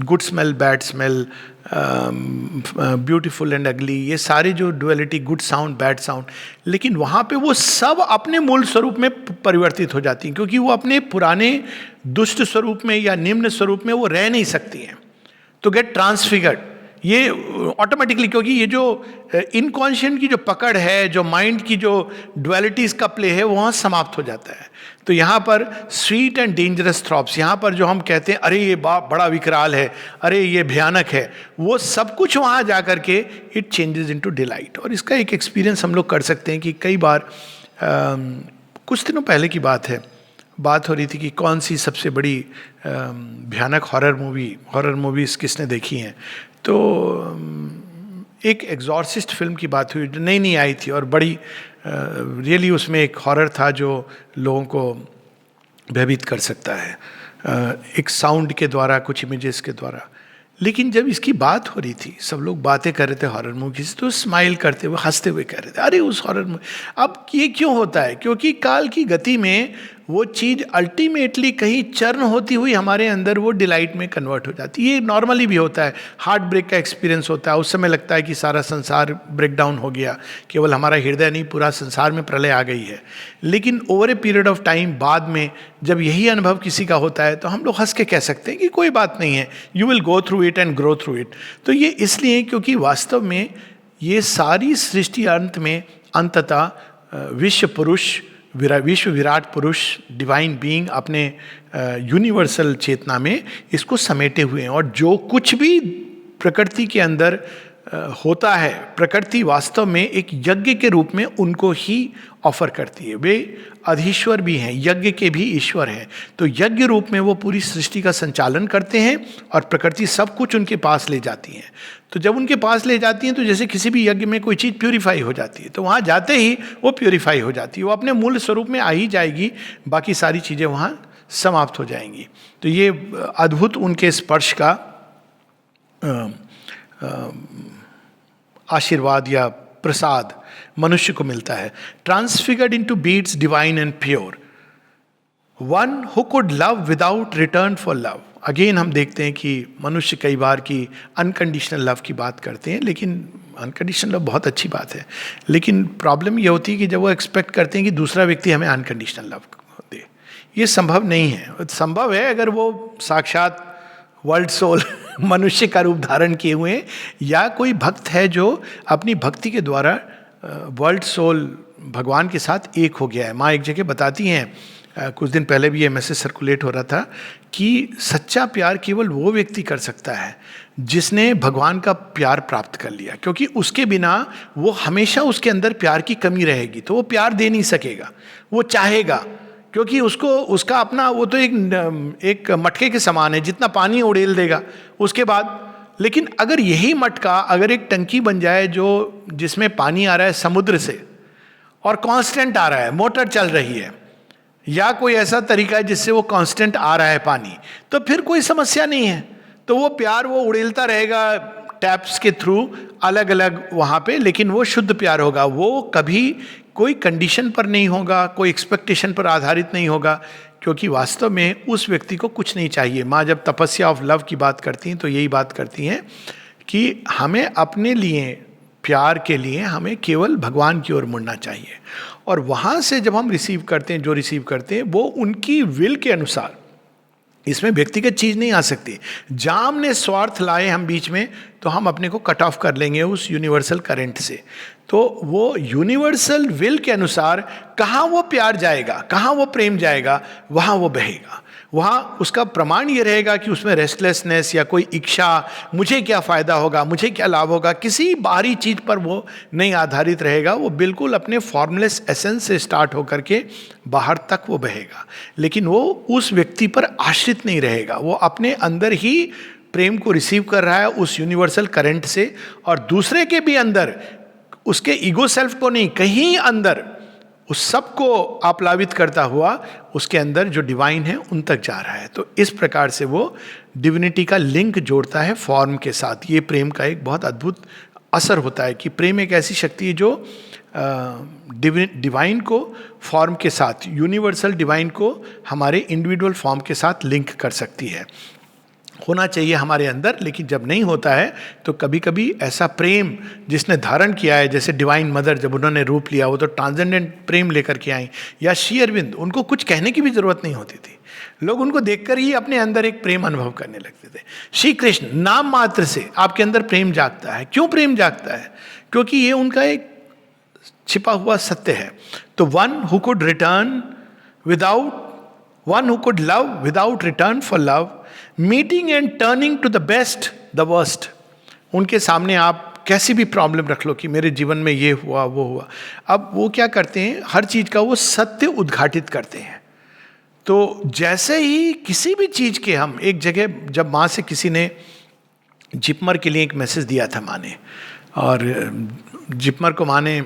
Good smell, bad smell, beautiful and अगली, ये सारे जो duality, good sound, bad sound, लेकिन वहाँ पे वो सब अपने मूल स्वरूप में परिवर्तित हो जाती हैं, क्योंकि वो अपने पुराने दुष्ट स्वरूप में या निम्न स्वरूप में वो रह नहीं सकती हैं, तो गेट ट्रांसफिगर्ड। ये ऑटोमेटिकली, क्योंकि ये जो इनकॉन्शियंट की जो पकड़ है, जो माइंड की जो डुअलिटीज का प्ले है, वहाँ समाप्त हो जाता है। तो यहाँ पर स्वीट एंड डेंजरस थ्रॉप्स, यहाँ पर जो हम कहते हैं अरे ये बड़ा विकराल है, अरे ये भयानक है, वो सब कुछ वहाँ जा कर के इट चेंजेस इनटू डिलाइट। और इसका एक एक्सपीरियंस हम लोग कर सकते हैं कि कई बार, कुछ दिनों पहले की बात हो रही थी कि कौन सी सबसे बड़ी भयानक हॉरर मूवीज किसने देखी हैं, तो एक एग्जॉर्सिस्ट फिल्म की बात हुई जो नई आई थी, और बड़ी रियली उसमें एक हॉरर था जो लोगों को भयभीत कर सकता है, एक साउंड के द्वारा, कुछ इमेजेस के द्वारा। लेकिन जब इसकी बात हो रही थी, सब लोग बातें कर रहे थे हॉरर मूवी से, तो स्माइल करते हुए, हंसते हुए कह रहे थे अरे उस हॉरर मूवी। अब ये क्यों होता है? क्योंकि काल की गति में वो चीज़ अल्टीमेटली कहीं चर्न होती हुई हमारे अंदर वो डिलाइट में कन्वर्ट हो जाती है। ये नॉर्मली भी होता है, हार्ट ब्रेक का एक्सपीरियंस होता है, उस समय लगता है कि सारा संसार ब्रेक डाउन हो गया, केवल हमारा हृदय नहीं पूरा संसार में प्रलय आ गई है। लेकिन over a period of time बाद में जब यही अनुभव किसी का होता है तो हम लोग हंस के कह सकते हैं कि कोई बात नहीं है, you will go through it and grow through it. तो ये इसलिए क्योंकि वास्तव में ये सारी सृष्टि अंत में अंततः विश्व विराट पुरुष डिवाइन बीइंग अपने यूनिवर्सल चेतना में इसको समेटे हुए हैं। और जो कुछ भी प्रकृति के अंदर होता है, प्रकृति वास्तव में एक यज्ञ के रूप में उनको ही ऑफर करती है। वे अधीश्वर भी हैं, यज्ञ के भी ईश्वर हैं। तो यज्ञ रूप में वो पूरी सृष्टि का संचालन करते हैं और प्रकृति सब कुछ उनके पास ले जाती है। तो जब उनके पास ले जाती हैं तो जैसे किसी भी यज्ञ में कोई चीज़ प्यूरिफाई हो जाती है, तो वहाँ जाते ही वो प्यूरिफाई हो जाती है, वो अपने मूल स्वरूप में आ ही जाएगी, बाकी सारी चीज़ें वहाँ समाप्त हो जाएंगी। तो ये अद्भुत उनके स्पर्श का आशीर्वाद या प्रसाद मनुष्य को मिलता है। Transfigured into beads divine and pure, one who could love without return for love. Again हम देखते हैं कि मनुष्य कई बार की अनकंडीशनल लव की बात करते हैं, लेकिन अनकंडीशनल लव बहुत अच्छी बात है, लेकिन प्रॉब्लम ये होती है कि जब वो एक्सपेक्ट करते हैं कि दूसरा व्यक्ति हमें अनकंडीशनल लव दे, ये संभव नहीं है। संभव है अगर वो साक्षात वर्ल्ड सोल मनुष्य का रूप धारण किए हुए हैं, या कोई भक्त है जो अपनी भक्ति के द्वारा वर्ल्ड सोल भगवान के साथ एक हो गया है। माँ एक जगह बताती हैं, कुछ दिन पहले भी ये मैसेज सर्कुलेट हो रहा था, कि सच्चा प्यार केवल वो व्यक्ति कर सकता है जिसने भगवान का प्यार प्राप्त कर लिया, क्योंकि उसके बिना वो हमेशा उसके अंदर प्यार की कमी रहेगी, तो वो प्यार दे नहीं सकेगा। वो चाहेगा, क्योंकि उसको उसका अपना वो तो एक मटके के समान है, जितना पानी उड़ेल देगा उसके बाद। लेकिन अगर यही मटका अगर एक टंकी बन जाए जो जिसमें पानी आ रहा है समुद्र से और कांस्टेंट आ रहा है, मोटर चल रही है, या कोई ऐसा तरीका है जिससे वो कांस्टेंट आ रहा है पानी, तो फिर कोई समस्या नहीं है। तो वो प्यार वो उड़ेलता रहेगा टैप्स के थ्रू अलग अलग वहाँ पे, लेकिन वो शुद्ध प्यार होगा। वो कभी कोई कंडीशन पर नहीं होगा, कोई एक्सपेक्टेशन पर आधारित नहीं होगा, क्योंकि वास्तव में उस व्यक्ति को कुछ नहीं चाहिए। माँ जब तपस्या ऑफ लव की बात करती हैं तो यही बात करती हैं कि हमें अपने लिए, प्यार के लिए हमें केवल भगवान की ओर मुड़ना चाहिए। और वहाँ से जब हम रिसीव करते हैं, जो रिसीव करते हैं वो उनकी विल के अनुसार, इसमें व्यक्तिगत चीज़ नहीं आ सकती। जाम ने स्वार्थ लाए हम बीच में, तो हम अपने को कट ऑफ कर लेंगे उस यूनिवर्सल करंट से। तो वो यूनिवर्सल विल के अनुसार कहाँ वो प्यार जाएगा, कहाँ वो प्रेम जाएगा, वहाँ वो बहेगा। वहाँ उसका प्रमाण ये रहेगा कि उसमें रेस्टलेसनेस या कोई इच्छा, मुझे क्या फ़ायदा होगा, मुझे क्या लाभ होगा, किसी बाहरी चीज़ पर वो नहीं आधारित रहेगा। वो बिल्कुल अपने फॉर्मलेस एसेंस से स्टार्ट होकर के बाहर तक वो बहेगा, लेकिन वो उस व्यक्ति पर आश्रित नहीं रहेगा। वो अपने अंदर ही प्रेम को रिसीव कर रहा है उस यूनिवर्सल करंट से, और दूसरे के भी अंदर, उसके ईगो सेल्फ को नहीं, कहीं अंदर उस सब को आप्लावित करता हुआ उसके अंदर जो डिवाइन है उन तक जा रहा है। तो इस प्रकार से वो डिविनिटी का लिंक जोड़ता है फॉर्म के साथ। ये प्रेम का एक बहुत अद्भुत असर होता है कि प्रेम एक ऐसी शक्ति है जो डिवाइन को फॉर्म के साथ, यूनिवर्सल डिवाइन को हमारे इंडिविजुअल फॉर्म के साथ लिंक कर सकती है। होना चाहिए हमारे अंदर, लेकिन जब नहीं होता है तो कभी कभी ऐसा प्रेम जिसने धारण किया है, जैसे डिवाइन मदर जब उन्होंने रूप लिया, वो तो ट्रांसेंडेंट प्रेम लेकर के आई, या श्री अरविंद, उनको कुछ कहने की भी जरूरत नहीं होती थी, लोग उनको देखकर ही अपने अंदर एक प्रेम अनुभव करने लगते थे। श्री कृष्ण, नाम मात्र से आपके अंदर प्रेम जागता है। क्यों प्रेम जागता है? क्योंकि ये उनका एक छिपा हुआ सत्य है। तो one who could return without, one who could love without return for love, meeting and turning to the best the worst. उनके सामने आप कैसी भी प्रॉब्लम रख लो कि मेरे जीवन में ये हुआ वो हुआ, अब वो क्या करते हैं, हर चीज़ का वो सत्य उद्घाटित करते हैं। तो जैसे ही किसी भी चीज़ के हम एक जगह, जब माँ से किसी ने जिपमर के लिए एक मैसेज दिया था माँ ने, और जिपमर को माँ ने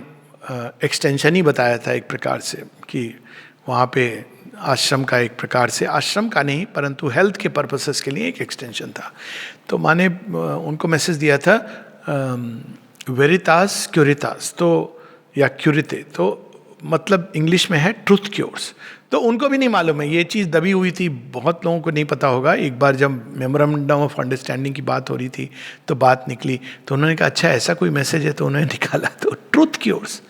एक्सटेंशन ही बताया था एक प्रकार से, कि वहाँ पे आश्रम का, एक प्रकार से आश्रम का नहीं परंतु हेल्थ के पर्पसेस के लिए एक एक्सटेंशन था। तो मैंने उनको मैसेज दिया था वेरितास क्यूरितास, तो या क्यूरिते। तो मतलब इंग्लिश में है ट्रूथ क्योर्स। तो उनको भी नहीं मालूम है, ये चीज़ दबी हुई थी, बहुत लोगों को नहीं पता होगा। एक बार जब मेमोरेंडम ऑफ अंडरस्टैंडिंग की बात हो रही थी तो बात निकली, तो उन्होंने कहा अच्छा ऐसा कोई मैसेज है, तो उन्होंने निकाला तो ट्रूथ क्योर्स।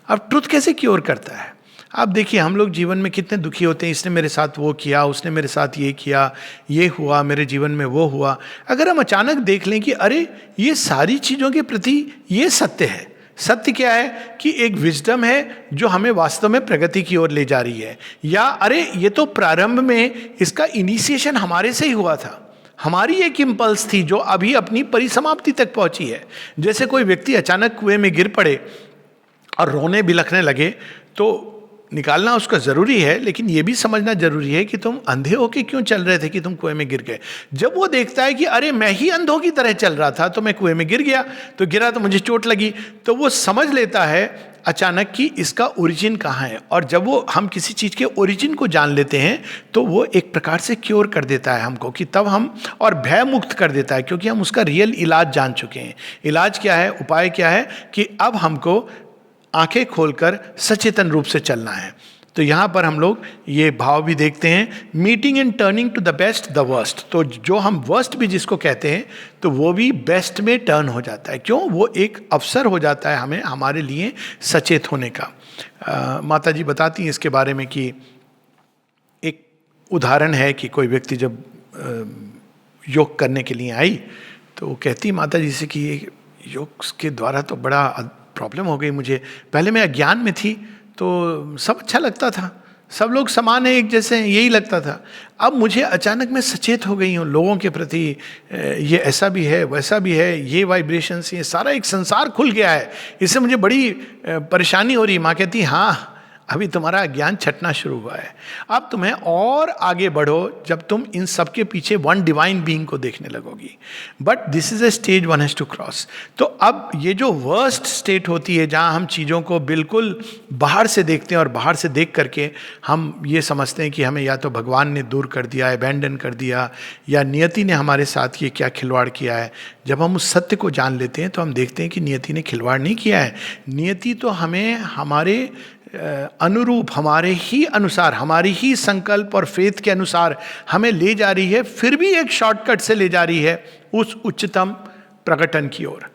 अब ट्रूथ कैसे क्योर करता है? आप देखिए हम लोग जीवन में कितने दुखी होते हैं, इसने मेरे साथ वो किया, उसने मेरे साथ ये किया, ये हुआ, मेरे जीवन में वो हुआ। अगर हम अचानक देख लें कि अरे ये सारी चीज़ों के प्रति ये सत्य है। सत्य क्या है कि एक विजडम है जो हमें वास्तव में प्रगति की ओर ले जा रही है, या अरे ये तो प्रारंभ में इसका इनिशिएशन हमारे से ही हुआ था, हमारी एक इम्पल्स थी जो अभी अपनी परिसमाप्ति तक पहुंची है। जैसे कोई व्यक्ति अचानक कुएं में गिर पड़े और रोने बिलखने लगे, तो निकालना उसका ज़रूरी है, लेकिन यह भी समझना जरूरी है कि तुम अंधे होके क्यों चल रहे थे कि तुम कुएं में गिर गए। जब वो देखता है कि अरे मैं ही अंधों की तरह चल रहा था, तो मैं कुएं में गिर गया, तो गिरा तो मुझे चोट लगी, तो वो समझ लेता है अचानक कि इसका ओरिजिन कहाँ है। और जब वो हम किसी चीज़ के ओरिजिन को जान लेते हैं तो वो एक प्रकार से क्योर कर देता है हमको, कि तब हम, और भय मुक्त कर देता है, क्योंकि हम उसका रियल इलाज जान चुके हैं। इलाज क्या है, उपाय क्या है, कि अब हमको आंखें खोलकर सचेतन रूप से चलना है। तो यहाँ पर हम लोग ये भाव भी देखते हैं, meeting and turning to the best the worst. तो जो हम वर्स्ट भी जिसको कहते हैं, तो वो भी बेस्ट में टर्न हो जाता है। क्यों? वो एक अवसर हो जाता है हमें, हमारे लिए सचेत होने का। माता जी बताती हैं इसके बारे में कि एक उदाहरण है कि कोई व्यक्ति जब योग करने के लिए आई, तो वो कहती माता जी से कि योग के द्वारा तो बड़ा प्रॉब्लम हो गई मुझे। पहले मैं अज्ञान में थी तो सब अच्छा लगता था, सब लोग समान है, एक जैसे हैं, यही लगता था। अब मुझे अचानक मैं सचेत हो गई हूँ लोगों के प्रति, ये ऐसा भी है, वैसा भी है, ये वाइब्रेशंस, ये सारा एक संसार खुल गया है, इससे मुझे बड़ी परेशानी हो रही। माँ कहती हाँ अभी तुम्हारा ज्ञान छटना शुरू हुआ है, अब तुम्हें और आगे बढ़ो जब तुम इन सब के पीछे वन डिवाइन बीइंग को देखने लगोगी। But this is a stage one has to cross. तो अब ये जो वर्स्ट स्टेट होती है, जहाँ हम चीज़ों को बिल्कुल बाहर से देखते हैं और बाहर से देख करके हम ये समझते हैं कि हमें या तो भगवान ने दूर कर दिया, अबैंडन कर दिया, या नियति ने हमारे साथ ये क्या खिलवाड़ किया है। जब हम उस सत्य को जान लेते हैं तो हम देखते हैं कि नियति ने खिलवाड़ नहीं किया है। नियति तो हमें हमारे अनुरूप, हमारे ही अनुसार, हमारी ही संकल्प और फेथ के अनुसार हमें ले जा रही है, फिर भी एक शॉर्टकट से ले जा रही है उस उच्चतम प्रकटन की ओर।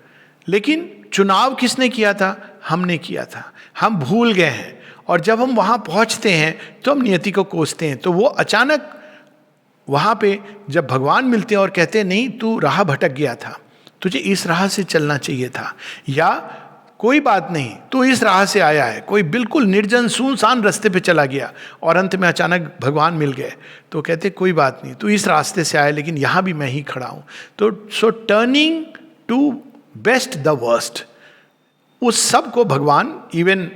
लेकिन चुनाव किसने किया था? हमने किया था। हम भूल गए हैं, और जब हम वहाँ पहुँचते हैं तो हम नियति को कोसते हैं। तो वो अचानक वहाँ पे जब भगवान मिलते हैं और कहते हैं नहीं तू राह भटक गया था, तुझे इस राह से चलना चाहिए था, या कोई बात नहीं तू इस राह से आया है, कोई बिल्कुल निर्जन सुनसान रास्ते पे चला गया, और अंत में अचानक भगवान मिल गए, तो कहते कोई बात नहीं तू इस रास्ते से आया, लेकिन यहाँ भी मैं ही खड़ा हूँ। तो so turning to best the worst, उस सब को भगवान, इवन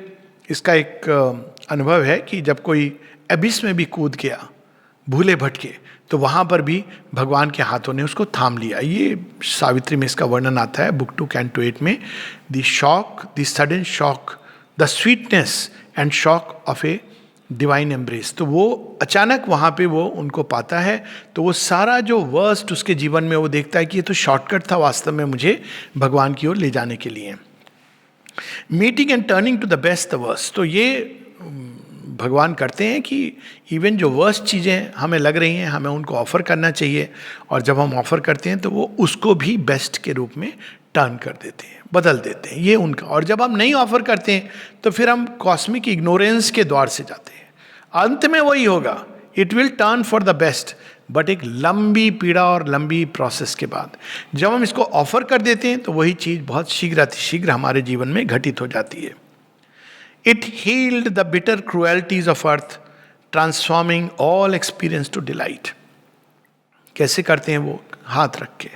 इसका एक अनुभव है कि जब कोई एबिस में भी कूद गया भूले भटके, तो वहाँ पर भी भगवान के हाथों ने उसको थाम लिया। ये सावित्री में इसका वर्णन आता है, बुक 2 कैंटो 8 में। The shock, the sudden shock, the sweetness and shock of a divine embrace. तो वो अचानक वहाँ पे वो उनको पाता है, तो वो सारा जो वर्स्ट उसके जीवन में वो देखता है कि ये तो शॉर्टकट था वास्तव में मुझे भगवान की ओर ले जाने के लिए। Meeting and turning to the best the worst, तो ये भगवान करते हैं कि इवन जो वर्स्ट चीज़ें हमें लग रही हैं हमें उनको ऑफ़र करना चाहिए, और जब हम ऑफ़र करते हैं तो वो उसको भी बेस्ट के रूप में टर्न कर देते हैं, बदल देते हैं, ये उनका। और जब हम नहीं ऑफ़र करते हैं तो फिर हम कॉस्मिक इग्नोरेंस के द्वार से जाते हैं। अंत में वही होगा, it will turn for the best, but एक लंबी पीड़ा और लंबी प्रोसेस के बाद जब हम इसको ऑफ़र कर देते हैं तो वही चीज़ बहुत शीघ्र हमारे जीवन में घटित हो जाती है। It healed the bitter cruelties of earth, transforming all experience to delight. कैसे करते हैं वो? हाथ रख के।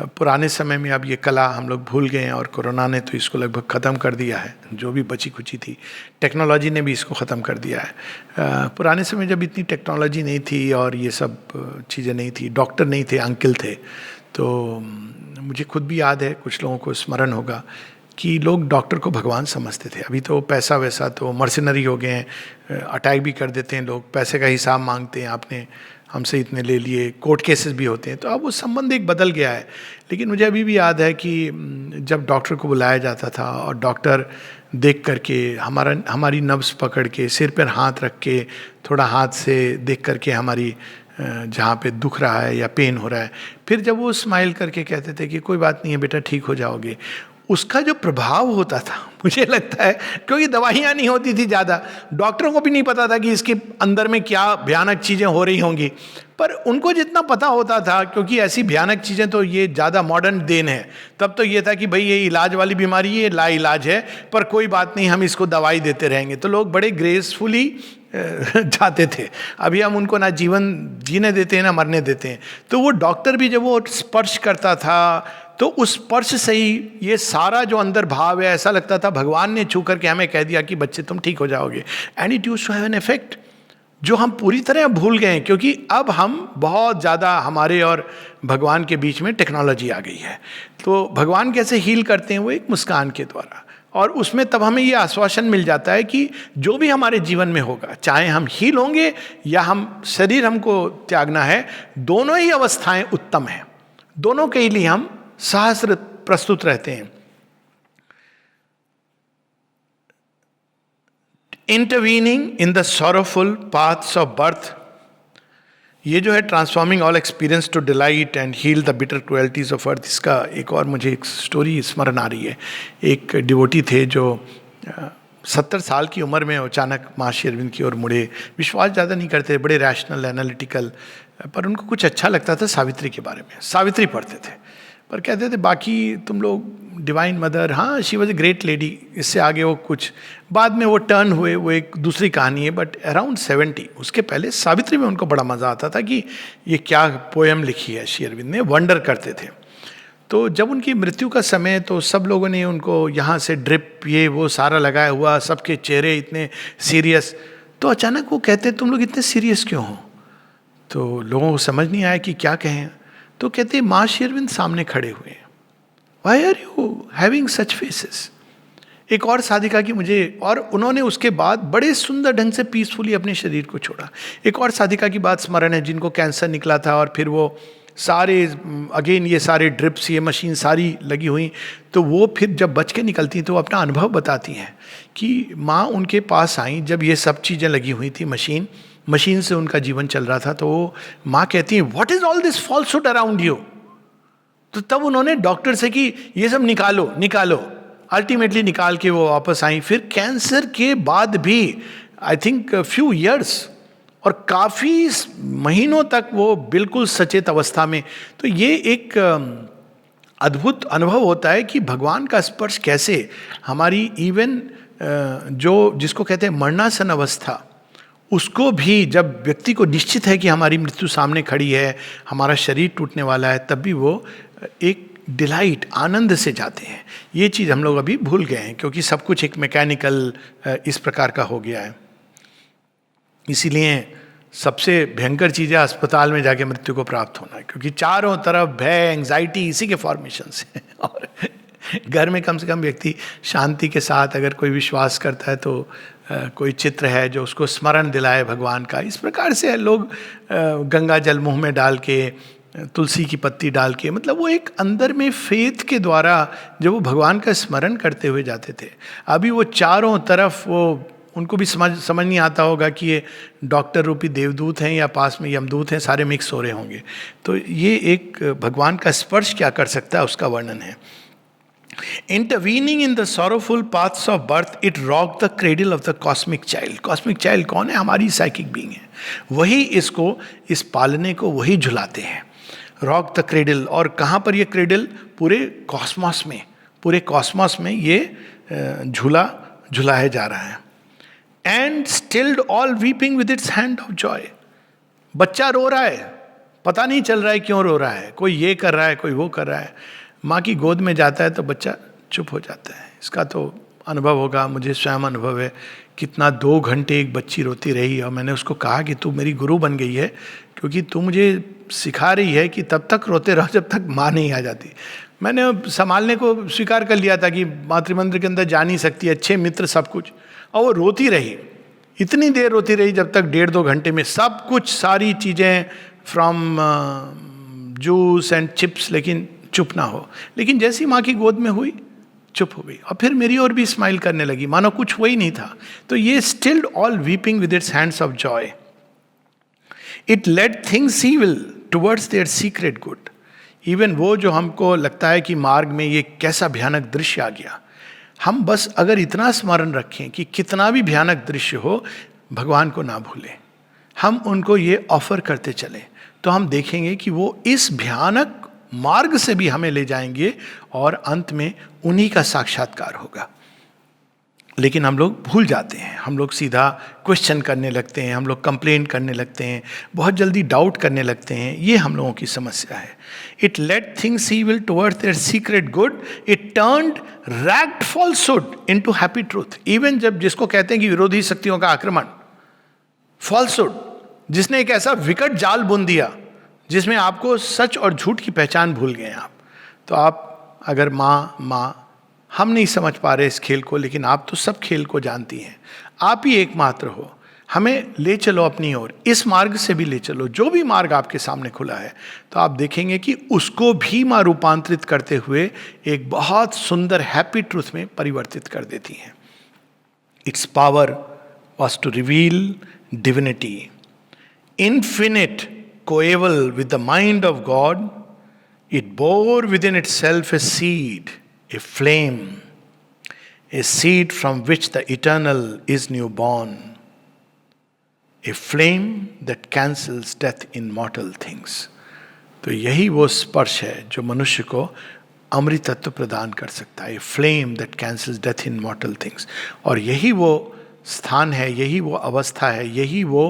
पुराने समय में अब ये कला हम लोग भूल गए हैं, और कोरोना ने तो इसको लगभग ख़त्म कर दिया है, जो भी बची खुची थी। टेक्नोलॉजी ने भी इसको ख़त्म कर दिया है। पुराने समय जब इतनी टेक्नोलॉजी नहीं थी और ये सब चीज़ें नहीं थी, डॉक्टर नहीं थे, अंकल थे, तो मुझे खुद भी याद है, कुछ लोगों को स्मरण होगा कि लोग डॉक्टर को भगवान समझते थे। अभी तो पैसा वैसा तो मर्सिनरी हो गए हैं, अटैक भी कर देते हैं लोग, पैसे का हिसाब मांगते हैं। आपने हमसे इतने ले लिए, कोर्ट केसेस भी होते हैं, तो अब वो संबंध एक बदल गया है। लेकिन मुझे अभी भी याद है कि जब डॉक्टर को बुलाया जाता था और डॉक्टर देख करके हमारी नब्ज पकड़ के सिर पर हाथ रख के थोड़ा हाथ से देख करके हमारी जहाँ पे दुख रहा है या पेन हो रहा है, फिर जब वो स्माइल करके कहते थे कि कोई बात नहीं है बेटा, ठीक हो जाओगे, उसका जो प्रभाव होता था, मुझे लगता है, क्योंकि दवाइयाँ नहीं होती थी ज़्यादा, डॉक्टरों को भी नहीं पता था कि इसके अंदर में क्या भयानक चीज़ें हो रही होंगी, पर उनको जितना पता होता था, क्योंकि ऐसी भयानक चीज़ें तो ये ज़्यादा मॉडर्न देन है, तब तो ये था कि भाई ये इलाज वाली बीमारी है, ला इलाज है, पर कोई बात नहीं, हम इसको दवाई देते रहेंगे, तो लोग बड़े ग्रेसफुली जाते थे। अभी हम उनको ना जीवन जीने देते हैं ना मरने देते हैं। तो वो डॉक्टर भी जब वो स्पर्श करता था तो उस स्पर्श से ही ये सारा जो अंदर भाव है, ऐसा लगता था भगवान ने छू करके हमें कह दिया कि बच्चे तुम ठीक हो जाओगे। And it used to have an effect जो हम पूरी तरह भूल गए हैं, क्योंकि अब हम बहुत ज़्यादा हमारे और भगवान के बीच में टेक्नोलॉजी आ गई है। तो भगवान कैसे हील करते हैं, वो एक मुस्कान के द्वारा, और उसमें तब हमें ये आश्वासन मिल जाता है कि जो भी हमारे जीवन में होगा, चाहे हम हील होंगे या हम शरीर हमको त्यागना है, दोनों ही अवस्थाएं उत्तम हैं, दोनों के लिए हम सहस्र प्रस्तुत रहते हैं। Intervening in the sorrowful paths of birth, ये जो है transforming all experience to delight and heal the bitter cruelties of earth, इसका एक और मुझे एक स्टोरी स्मरण आ रही है। एक डिवोटी थे जो 70 साल की उम्र में अचानक महर्षि अरविंद की ओर मुड़े, विश्वास ज़्यादा नहीं करते, बड़े रैशनल एनालिटिकल, पर उनको कुछ अच्छा लगता था सावित्री के बारे में, सावित्री पढ़ते थे, पर कहते थे बाकी तुम लोग डिवाइन मदर, हाँ she was a great lady, इससे आगे वो कुछ, बाद में वो टर्न हुए, वो एक दूसरी कहानी है, बट अराउंड 70, उसके पहले सावित्री में उनको बड़ा मज़ा आता था कि ये क्या पोएम लिखी है श्री अरविंद ने, वंडर करते थे। तो जब उनकी मृत्यु का समय, तो सब लोगों ने उनको यहाँ से ड्रिप ये वो सारा लगाया हुआ, सबके चेहरे इतने सीरियस, तो अचानक वो कहते तुम लोग इतने सीरियस क्यों हो? तो लोगों को समझ नहीं आया कि क्या कहें, तो कहते महर्षि अरविंद सामने खड़े हुए हैं, why are you having such faces. एक और साधिका की मुझे, और उन्होंने उसके बाद बड़े सुंदर ढंग से पीसफुली अपने शरीर को छोड़ा। एक और साधिका की बात स्मरण है जिनको कैंसर निकला था, और फिर वो सारे अगेन ये सारे ड्रिप्स, ये मशीन सारी लगी हुई, तो वो फिर जब बच के निकलती तो अपना अनुभव बताती हैं कि माँ उनके पास आई जब ये सब चीज़ें लगी हुई थी, मशीन से उनका जीवन चल रहा था, तो वो माँ कहती हैं what is all this falsehood around you. तो तब उन्होंने डॉक्टर से कि ये सब निकालो, अल्टीमेटली निकाल के वो वापस आई। फिर कैंसर के बाद भी आई थिंक फ्यू इयर्स और काफ़ी महीनों तक वो बिल्कुल सचेत अवस्था में। तो ये एक अद्भुत अनुभव होता है कि भगवान का स्पर्श कैसे हमारी इवन जो जिसको कहते हैं मरणासन अवस्था, उसको भी जब व्यक्ति को निश्चित है कि हमारी मृत्यु सामने खड़ी है, हमारा शरीर टूटने वाला है, तब भी वो एक डिलाइट, आनंद से जाते हैं। ये चीज़ हम लोग अभी भूल गए हैं, क्योंकि सब कुछ एक मैकेनिकल इस प्रकार का हो गया है। इसीलिए सबसे भयंकर चीज़ है अस्पताल में जाके मृत्यु को प्राप्त होना, क्योंकि चारों तरफ भय, एंग्जाइटी इसी के फॉर्मेशन से। और घर में कम से कम व्यक्ति शांति के साथ अगर कोई विश्वास करता है तो कोई चित्र है जो उसको स्मरण दिलाए भगवान का। इस प्रकार से लोग गंगा जल मुंह में डाल के, तुलसी की पत्ती डाल के, मतलब वो एक अंदर में फेथ के द्वारा जब वो भगवान का स्मरण करते हुए जाते थे। अभी वो चारों तरफ वो उनको भी समझ नहीं आता होगा कि ये डॉक्टर रूपी देवदूत हैं या पास में यमदूत हैं, सारे मिक्स हो रहे होंगे। तो ये एक भगवान का स्पर्श क्या कर सकता है उसका वर्णन है। Intervening in the sorrowful paths of birth, it rocked the cradle of the cosmic child. Cosmic child कौन है? हमारी साइकिक बीइंग है, वही इसको, इस पालने को वही झुलाते हैं। रॉक द क्रेडल, और कहाँ पर ये क्रेडल? पूरे कॉस्मॉस में ये झुलाया जा रहा है। And stilled all weeping with it's hand of Joy. बच्चा रो रहा है, पता नहीं चल रहा है क्यों रो रहा है, कोई ये कर रहा है, कोई वो कर रहा है। माँ की गोद में जाता है तो बच्चा चुप हो जाता है। इसका तो अनुभव होगा, मुझे स्वयं अनुभव है। कितना 2 घंटे एक बच्ची रोती रही, और मैंने उसको कहा कि तू मेरी गुरु बन गई है, क्योंकि तू मुझे सिखा रही है कि तब तक रोते रहो जब तक माँ नहीं आ जाती। मैंने संभालने को स्वीकार कर लिया था कि मातृमंदिर के अंदर जा नहीं सकती, अच्छे मित्र सब कुछ, और वो रोती रही। इतनी देर रोती रही जब तक 1.5-2 घंटे में सब कुछ, सारी चीज़ें फ्रॉम जूस एंड चिप्स, लेकिन चुप ना हो। लेकिन जैसी माँ की गोद में हुई, चुप हो गई, और फिर मेरी ओर भी स्माइल करने लगी, मानो कुछ हुआ ही नहीं था। तो ये stilled all weeping with its hands of joy, it led things evil towards their secret good. Even वो जो हमको लगता है कि मार्ग में ये कैसा भयानक दृश्य आ गया, हम बस अगर इतना स्मरण रखें कि कितना भी भयानक दृश्य हो, भगवान को ना भूलें, हम उनको ये ऑफर करते चले, तो हम देखेंगे कि वो इस भयानक मार्ग से भी हमें ले जाएंगे और अंत में उन्हीं का साक्षात्कार होगा। लेकिन हम लोग भूल जाते हैं, हम लोग सीधा क्वेश्चन करने लगते हैं, हम लोग कंप्लेन करने लगते हैं, बहुत जल्दी डाउट करने लगते हैं। ये हम लोगों की समस्या है। It let things evil towards their secret good, it turned ragged falsehood into happy truth. Even जब जिसको कहते हैं कि विरोधी शक्तियों का आक्रमण, फॉल्सहुड, जिसने एक ऐसा विकट जाल बुन दिया जिसमें आपको सच और झूठ की पहचान भूल गए आप। तो आप अगर माँ हम नहीं समझ पा रहे इस खेल को, लेकिन आप तो सब खेल को जानती हैं, आप ही एकमात्र हो, हमें ले चलो अपनी ओर, इस मार्ग से भी ले चलो, जो भी मार्ग आपके सामने खुला है। तो आप देखेंगे कि उसको भी माँ रूपांतरित करते हुए एक बहुत सुंदर हैप्पी ट्रूथ में परिवर्तित कर देती हैं। Its power was to reveal divinity, infinite, coeval with the mind of God. It bore within itself a seed, a flame, a seed from which the eternal is newborn, a flame that cancels death in mortal things. तो यही वो स्पर्श है जो मनुष्य को अमृतत्व प्रदान कर सकता है, flame that cancels death in मॉर्टल things. और यही वो स्थान है, यही वो अवस्था है, यही वो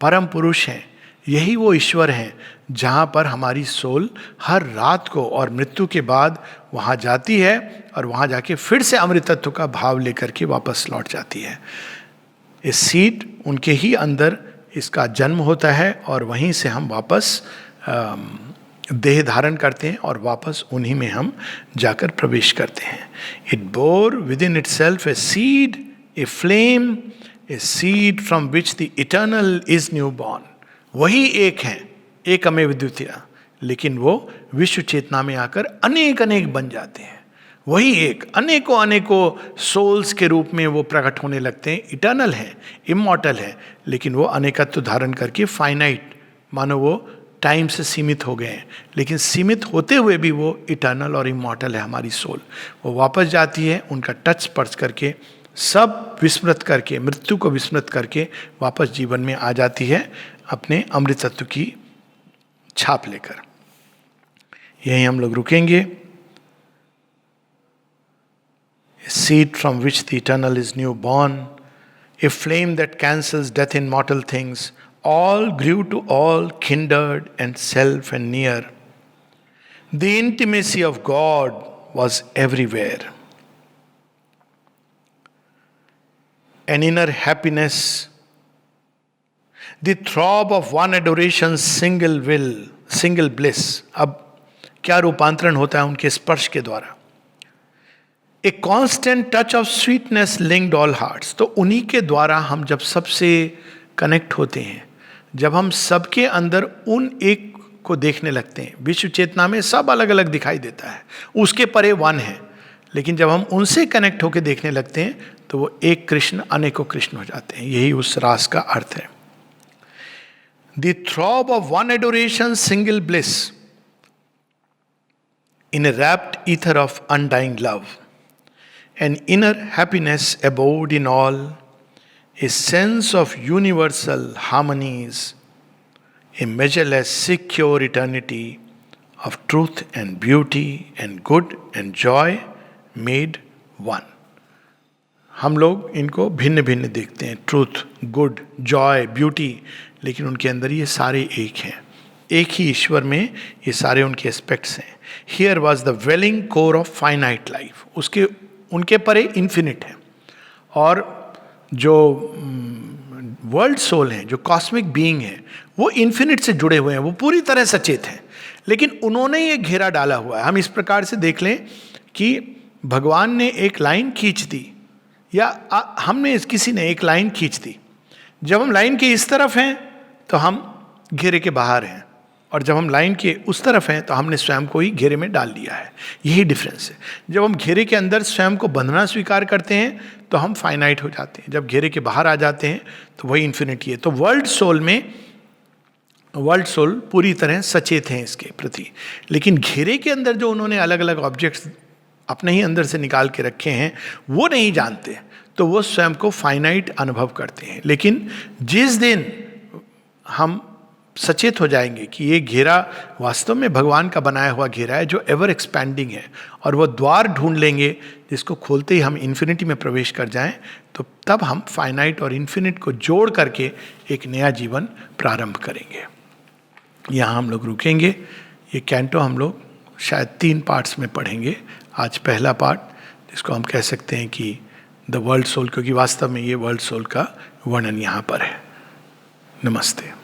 परम पुरुष हैं, यही वो ईश्वर हैं जहाँ पर हमारी सोल हर रात को और मृत्यु के बाद वहाँ जाती है और वहाँ जाके फिर से अमृतत्व का भाव लेकर के वापस लौट जाती है। इस सीड उनके ही अंदर इसका जन्म होता है और वहीं से हम वापस देह धारण करते हैं और वापस उन्हीं में हम जाकर प्रवेश करते हैं। It bore with in it self a seed, a flame, a seed from which the eternal is new born. वही एक है, एक अमेव द्वितीय, लेकिन वो विश्व चेतना में आकर अनेक अनेक बन जाते हैं। वही एक अनेकों अनेकों सोल्स के रूप में वो प्रकट होने लगते हैं। इटर्नल है, इमॉर्टल है, लेकिन वो अनेकत्व धारण करके फाइनाइट, मानो वो टाइम से सीमित हो गए हैं, लेकिन सीमित होते हुए भी वो इटर्नल और इमॉर्टल है। हमारी सोल वो वापस जाती है, उनका टच स्पर्श करके सब विस्मृत करके, मृत्यु को विस्मृत करके वापस जीवन में आ जाती है अपने अमृतत्व की छाप लेकर। यहीं हम लोग रुकेंगे। A seed from which the eternal is new born, a flame that cancels death in mortal things, all grew to all, kindred and self and near. The intimacy of God was everywhere. An inner happiness, the throb of one adoration, single will, single bliss. अब क्या रूपांतरण होता है उनके स्पर्श के द्वारा? A constant touch of sweetness linked all hearts. तो उन्हीं के द्वारा हम जब सबसे कनेक्ट होते हैं, जब हम सबके अंदर उन एक को देखने लगते हैं। विश्व चेतना में सब अलग अलग दिखाई देता है, उसके परे वन है, लेकिन जब हम उनसे कनेक्ट होकर देखने लगते हैं तो वो एक कृष्ण अनेकों कृष्ण हो जाते हैं। यही उस रास का अर्थ है। The throb of one adoration, single bliss in A wrapped ether of undying love. An inner happiness abode in all, a sense of universal harmonies, a measureless secure eternity of truth and beauty and good and joy made one. हम लोग इनको भिन्न भिन्न देखते हैं, truth, good, Joy, beauty, लेकिन उनके अंदर ये सारे एक हैं। एक ही ईश्वर में ये सारे उनके एस्पेक्ट्स हैं। Here was the welling core of finite life. उसके उनके परे इन्फिनिट है, और जो वर्ल्ड सोल है, जो कॉस्मिक बीइंग है, वो इन्फिनिट से जुड़े हुए हैं, वो पूरी तरह सचेत हैं, लेकिन उन्होंने ये घेरा डाला हुआ है। हम इस प्रकार से देख लें कि भगवान ने एक लाइन खींच दी, या हमने किसी ने एक लाइन खींच दी, जब हम लाइन के इस तरफ हैं तो हम घेरे के बाहर हैं, और जब हम लाइन के उस तरफ हैं तो हमने स्वयं को ही घेरे में डाल लिया है। यही डिफरेंस है। जब हम घेरे के अंदर स्वयं को बंधना स्वीकार करते हैं तो हम फाइनाइट हो जाते हैं, जब घेरे के बाहर आ जाते हैं तो वही इन्फिनिटी है। तो वर्ल्ड सोल पूरी तरह सचेत हैं इसके प्रति, लेकिन घेरे के अंदर जो उन्होंने अलग अलग ऑब्जेक्ट्स अपने ही अंदर से निकाल के रखे हैं वो नहीं जानते, तो वो स्वयं को फाइनाइट अनुभव करते हैं। लेकिन जिस दिन हम सचेत हो जाएंगे कि ये घेरा वास्तव में भगवान का बनाया हुआ घेरा है जो एवर एक्सपैंडिंग है, और वो द्वार ढूंढ लेंगे जिसको खोलते ही हम इन्फिनिटी में प्रवेश कर जाएं, तो तब हम फाइनाइट और इन्फिनिट को जोड़ करके एक नया जीवन प्रारंभ करेंगे। यहाँ हम लोग रुकेंगे। ये कैंटो हम लोग शायद 3 पार्ट्स में पढ़ेंगे। आज पहला पार्ट, जिसको हम कह सकते हैं कि द वर्ल्ड सोल, क्योंकि वास्तव में ये वर्ल्ड सोल का वर्णन यहाँ पर है। नमस्ते।